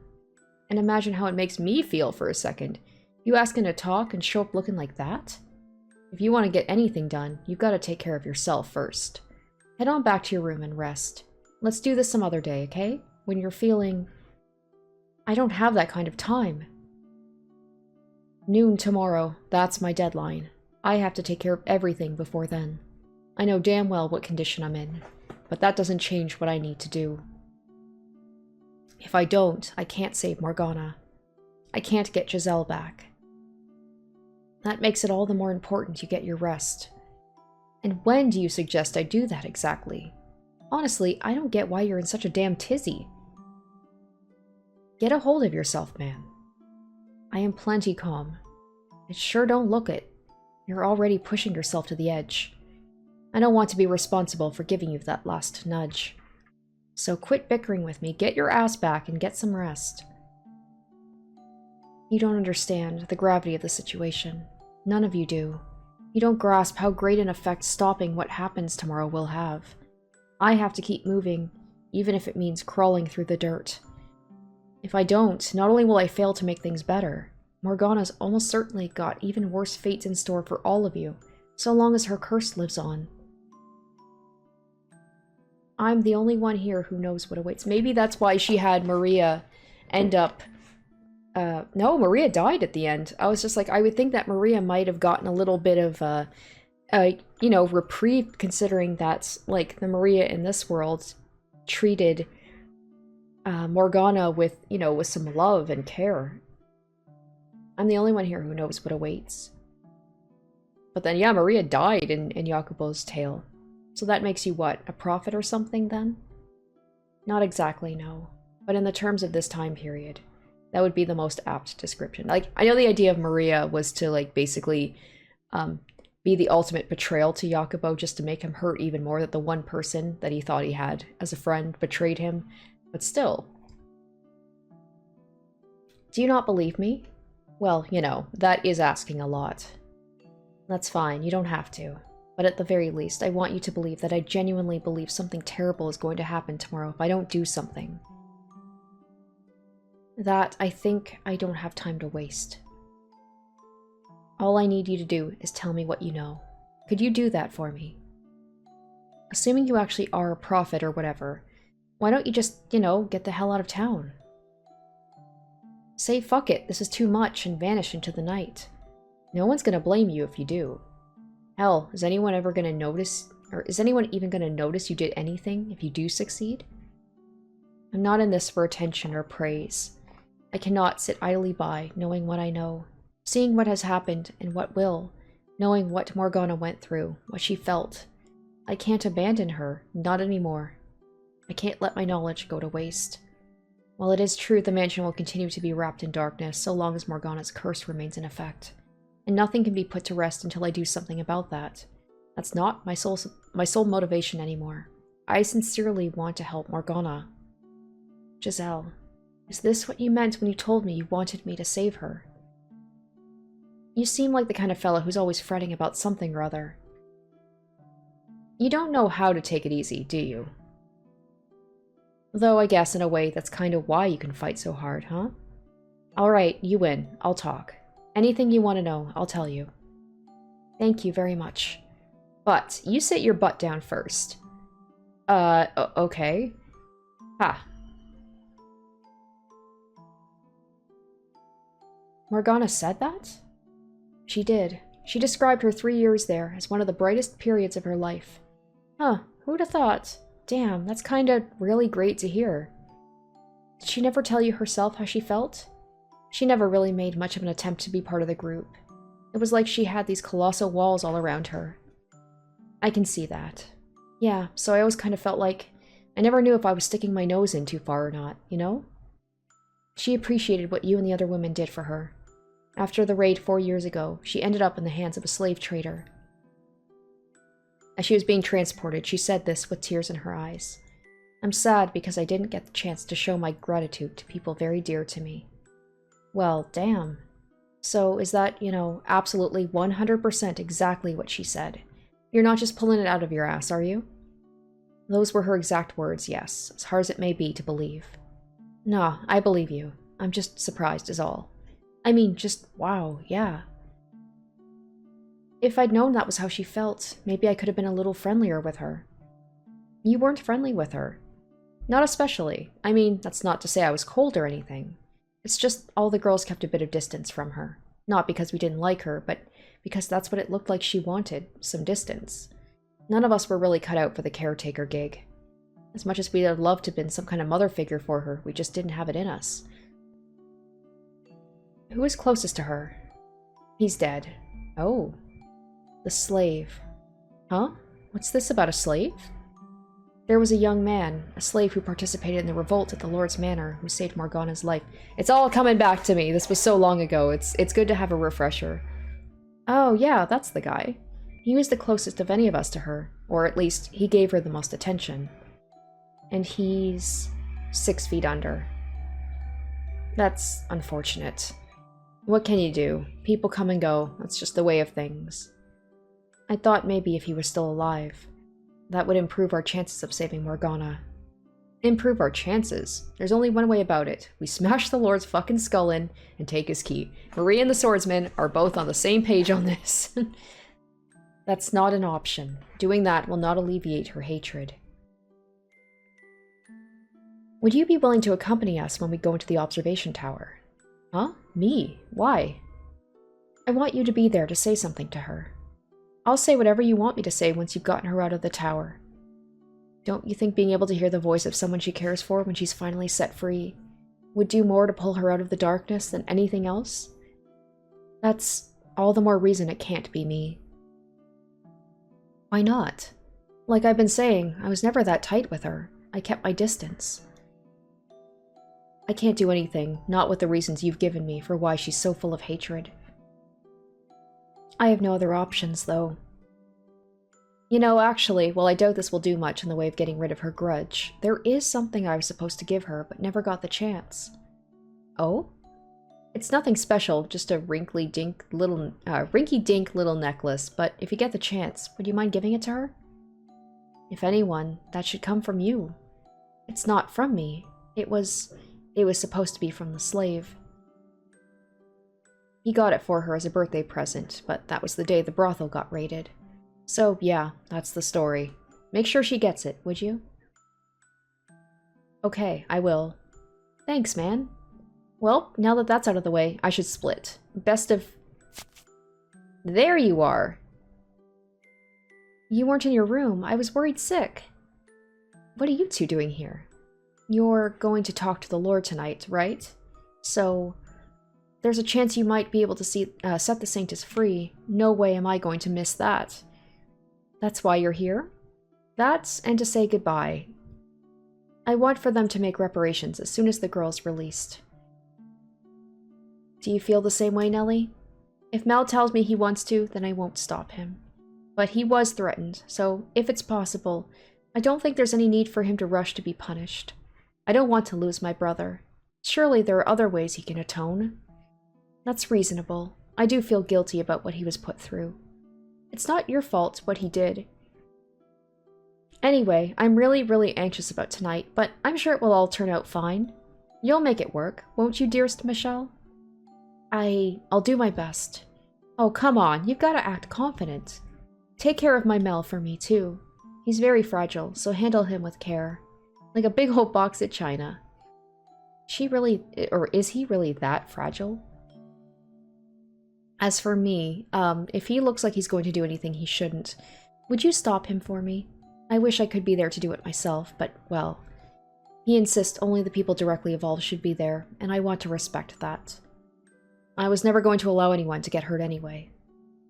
And imagine how it makes me feel for a second. You asking to talk and show up looking like that? If you want to get anything done, you've got to take care of yourself first. Head on back to your room and rest. Let's do this some other day, okay? When you're feeling... I don't have that kind of time. Noon tomorrow. That's my deadline. I have to take care of everything before then. I know damn well what condition I'm in, but that doesn't change what I need to do. If I don't, I can't save Morgana. I can't get Giselle back. That makes it all the more important you get your rest. And when do you suggest I do that exactly? Honestly, I don't get why you're in such a damn tizzy. Get a hold of yourself, man. I am plenty calm. It sure don't look it. You're already pushing yourself to the edge. I don't want to be responsible for giving you that last nudge. So quit bickering with me, get your ass back, and get some rest. You don't understand the gravity of the situation. None of you do. You don't grasp how great an effect stopping what happens tomorrow will have. I have to keep moving, even if it means crawling through the dirt. If I don't, not only will I fail to make things better, Morgana's almost certainly got even worse fates in store for all of you, so long as her curse lives on. I'm the only one here who knows what awaits. Maybe that's why she had Maria end up... no, Maria died at the end. I was just like, I would think that Maria might have gotten a little bit of, you know, reprieve, considering that, like, the Maria in this world treated Morgana with, you know, with some love and care. I'm the only one here who knows what awaits. But then, yeah, Maria died in Yakubo's tale. So that makes you what, a prophet or something then? Not exactly, no. But in the terms of this time period, that would be the most apt description. Like, I know the idea of Maria was to, like, basically be the ultimate betrayal to Yakubo, just to make him hurt even more that the one person that he thought he had as a friend betrayed him. But still. Do you not believe me? Well, you know, that is asking a lot. That's fine, you don't have to. But at the very least, I want you to believe that I genuinely believe something terrible is going to happen tomorrow if I don't do something. That I think I don't have time to waste. All I need you to do is tell me what you know. Could you do that for me? Assuming you actually are a prophet or whatever, why don't you just, you know, get the hell out of town? Say fuck it, this is too much, and vanish into the night. No one's gonna blame you if you do. Hell, is anyone ever gonna notice, or is anyone even gonna notice you did anything if you do succeed? I'm not in this for attention or praise. I cannot sit idly by, knowing what I know, seeing what has happened and what will, knowing what Morgana went through, what she felt. I can't abandon her, not anymore. I can't let my knowledge go to waste. While it is true the mansion will continue to be wrapped in darkness so long as Morgana's curse remains in effect, and nothing can be put to rest until I do something about that. That's not my sole motivation anymore. I sincerely want to help Morgana. Giselle, is this what you meant when you told me you wanted me to save her? You seem like the kind of fellow who's always fretting about something or other. You don't know how to take it easy, do you? Though I guess in a way that's kind of why you can fight so hard, huh? Alright, you win. I'll talk. Anything you want to know, I'll tell you. Thank you very much. But you sit your butt down first. Okay. Ha. Morgana said that? She did. She described her 3 years there as one of the brightest periods of her life. Huh, who'd have thought? Damn, that's kinda really great to hear. Did she never tell you herself how she felt? She never really made much of an attempt to be part of the group. It was like she had these colossal walls all around her. I can see that. Yeah, so I always kind of felt like I never knew if I was sticking my nose in too far or not, you know? She appreciated what you and the other women did for her. After the raid 4 years ago, she ended up in the hands of a slave trader. As she was being transported, she said this with tears in her eyes. I'm sad because I didn't get the chance to show my gratitude to people very dear to me. Well, damn. So is that, you know, absolutely 100% exactly what she said? You're not just pulling it out of your ass, are you? Those were her exact words, yes, as hard as it may be to believe. Nah, I believe you. I'm just surprised is all. I mean, just wow, yeah. If I'd known that was how she felt, maybe I could have been a little friendlier with her. You weren't friendly with her. Not especially. I mean, that's not to say I was cold or anything. It's just all the girls kept a bit of distance from her. Not because we didn't like her, but because that's what it looked like she wanted, some distance. None of us were really cut out for the caretaker gig. As much as we'd have loved to have been some kind of mother figure for her, we just didn't have it in us. Who was closest to her? He's dead. Oh. The slave. Huh? What's this about a slave? There was a young man, a slave who participated in the revolt at the Lord's Manor, who saved Morgana's life. It's all coming back to me. This was so long ago. It's good to have a refresher. Oh, yeah, that's the guy. He was the closest of any of us to her, or at least, he gave her the most attention. And he's 6 feet under. That's unfortunate. What can you do? People come and go. That's just the way of things. I thought maybe if he was still alive, that would improve our chances of saving Morgana. Improve our chances? There's only one way about it. We smash the Lord's fucking skull in and take his key. Marie and the swordsman are both on the same page on this. That's not an option. Doing that will not alleviate her hatred. Would you be willing to accompany us when we go into the observation tower? Huh? Me? Why? I want you to be there to say something to her. I'll say whatever you want me to say once you've gotten her out of the tower. Don't you think being able to hear the voice of someone she cares for when she's finally set free would do more to pull her out of the darkness than anything else? That's all the more reason it can't be me. Why not? Like I've been saying, I was never that tight with her. I kept my distance. I can't do anything, not with the reasons you've given me for why she's so full of hatred. I have no other options, though. You know, actually, while I doubt this will do much in the way of getting rid of her grudge, there is something I was supposed to give her, but never got the chance. Oh? It's nothing special, just a rinky-dink little necklace, but if you get the chance, would you mind giving it to her? If anyone, that should come from you. It's not from me. It was supposed to be from the slave. He got it for her as a birthday present, but that was the day the brothel got raided. So, yeah, that's the story. Make sure she gets it, would you? Okay, I will. Thanks, man. Well, now that that's out of the way, I should split. Best of... There you are! You weren't in your room. I was worried sick. What are you two doing here? You're going to talk to the Lord tonight, right? So, there's a chance you might be able to set the Saintess free. No way am I going to miss that. That's why you're here? That, and to say goodbye. I want for them to make reparations as soon as the girl's released. Do you feel the same way, Nellie? If Mal tells me he wants to, then I won't stop him. But he was threatened, so if it's possible, I don't think there's any need for him to rush to be punished. I don't want to lose my brother. Surely there are other ways he can atone. That's reasonable. I do feel guilty about what he was put through. It's not your fault what he did. Anyway, I'm really anxious about tonight, but I'm sure it will all turn out fine. You'll make it work, won't you, dearest Michelle? I'll do my best. Oh, come on, you've got to act confident. Take care of my Mel for me, too. He's very fragile, so handle him with care. Like a big old box of china. Is he really that fragile? As for me, if he looks like he's going to do anything he shouldn't, would you stop him for me? I wish I could be there to do it myself, but, well, he insists only the people directly involved should be there, and I want to respect that. I was never going to allow anyone to get hurt anyway.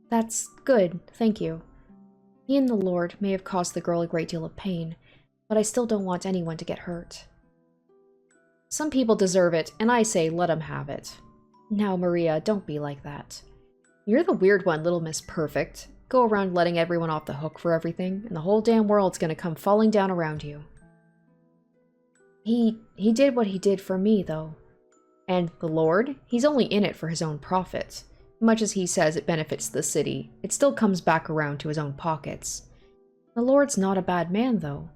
That's good, thank you. He and the Lord may have caused the girl a great deal of pain, but I still don't want anyone to get hurt. Some people deserve it, and I say let 'em have it. Now, Maria, don't be like that. You're the weird one, little Miss Perfect. Go around letting everyone off the hook for everything, and the whole damn world's gonna come falling down around you. He did what he did for me, though. And the Lord? He's only in it for his own profit. Much as he says it benefits the city, it still comes back around to his own pockets. The Lord's not a bad man, though.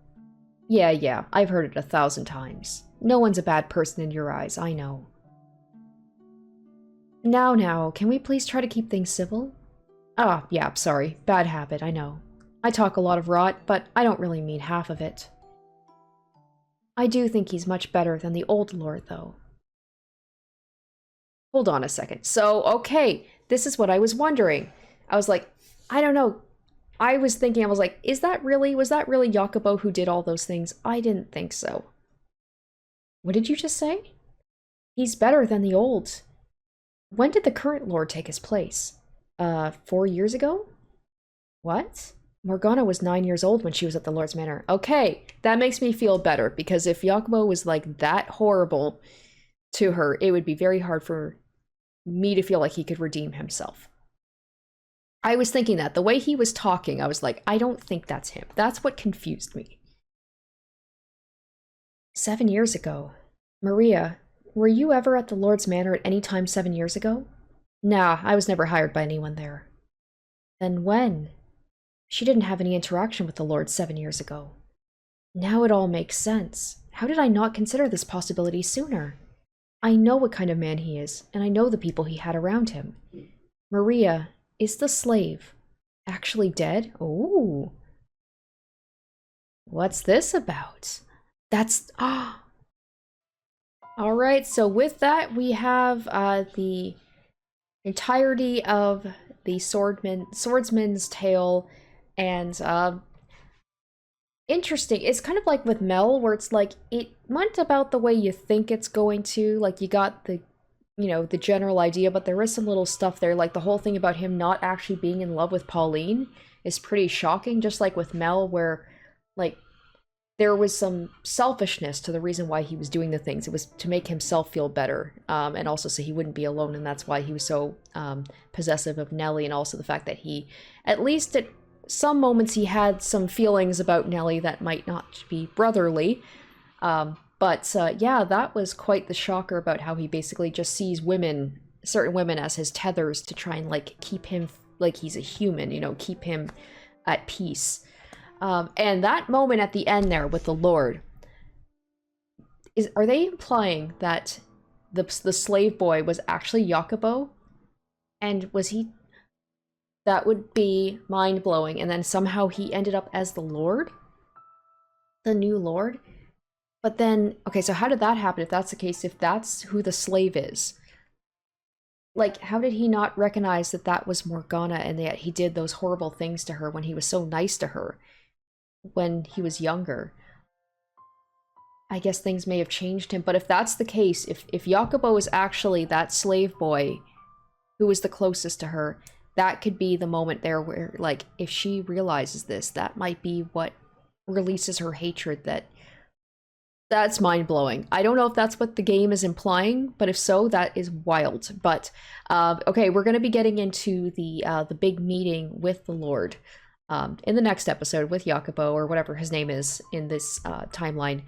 Yeah, I've heard it 1,000 times. No one's a bad person in your eyes, I know. Now, can we please try to keep things civil? Ah, yeah, sorry. Bad habit, I know. I talk a lot of rot, but I don't really mean half of it. I do think he's much better than the old Lord, though. Hold on a second. So, okay, this is what I was wondering. I was like, I don't know. I was like, was that really Jacopo who did all those things? I didn't think so. What did you just say? He's better than the old. When did the current Lord take his place? 4 years ago? What? Morgana was 9 years old when she was at the Lord's Manor. Okay, that makes me feel better, because if Yakumo was like that horrible to her, it would be very hard for me to feel like he could redeem himself. I was thinking that. The way he was talking, I was like, I don't think that's him. That's what confused me. 7 years ago. Maria, were you ever at the Lord's Manor at any time 7 years ago? Nah, I was never hired by anyone there. Then when? She didn't have any interaction with the Lord 7 years ago. Now it all makes sense. How did I not consider this possibility sooner? I know what kind of man he is, and I know the people he had around him. Maria, is the slave actually dead? Ooh. What's this about? That's... Alright, so with that, we have the entirety of the Swordsman's Tale, and interesting. It's kind of like with Mel, where it's like, it went about the way you think it's going to, like you got the, the general idea, but there is some little stuff there, like the whole thing about him not actually being in love with Pauline is pretty shocking, just like with Mel, where, like, there was some selfishness to the reason why he was doing the things. It was to make himself feel better, and also so he wouldn't be alone, and that's why he was so possessive of Nellie, and also the fact that he, at least at some moments, he had some feelings about Nellie that might not be brotherly, But yeah, that was quite the shocker about how he basically just sees women, certain women, as his tethers to try and like keep him like he's a human, you know, keep him at peace. And that moment at the end there with the Lord, are they implying that the slave boy was actually Yakubo? And was he? That would be mind blowing. And then somehow he ended up as the Lord, the new Lord. But then, okay, so how did that happen? If that's the case, if that's who the slave is, like, how did he not recognize that that was Morgana and that he did those horrible things to her when he was so nice to her when he was younger? I guess things may have changed him, but if that's the case, if Yakubo is actually that slave boy who was the closest to her, that could be the moment there where, like, if she realizes this, that might be what releases her hatred. That's mind-blowing. I don't know if that's what the game is implying, but if so, that is wild. But okay, we're going to be getting into the big meeting with the Lord in the next episode with Yakubo, or whatever his name is in this timeline.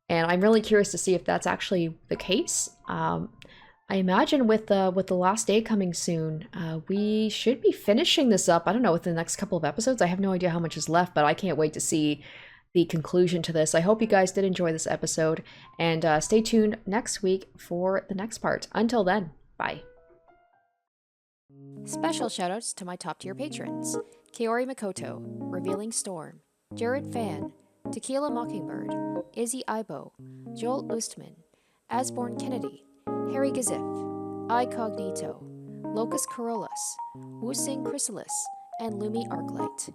And I'm really curious to see if that's actually the case. I imagine with the last day coming soon, we should be finishing this up. I don't know, within the next couple of episodes. I have no idea how much is left, but I can't wait to see the conclusion to this. I hope you guys did enjoy this episode, and stay tuned next week for the next part. Until then, bye. Special shoutouts to my top tier patrons: Kaori Makoto, Revealing Storm, Jared Fan, Tequila Mockingbird, Izzy Ibo, Joel Oostman, Asborn Kennedy, Harry Gazif, iCognito, Locus Corollas, Wusing Chrysalis, and Lumi Arclight.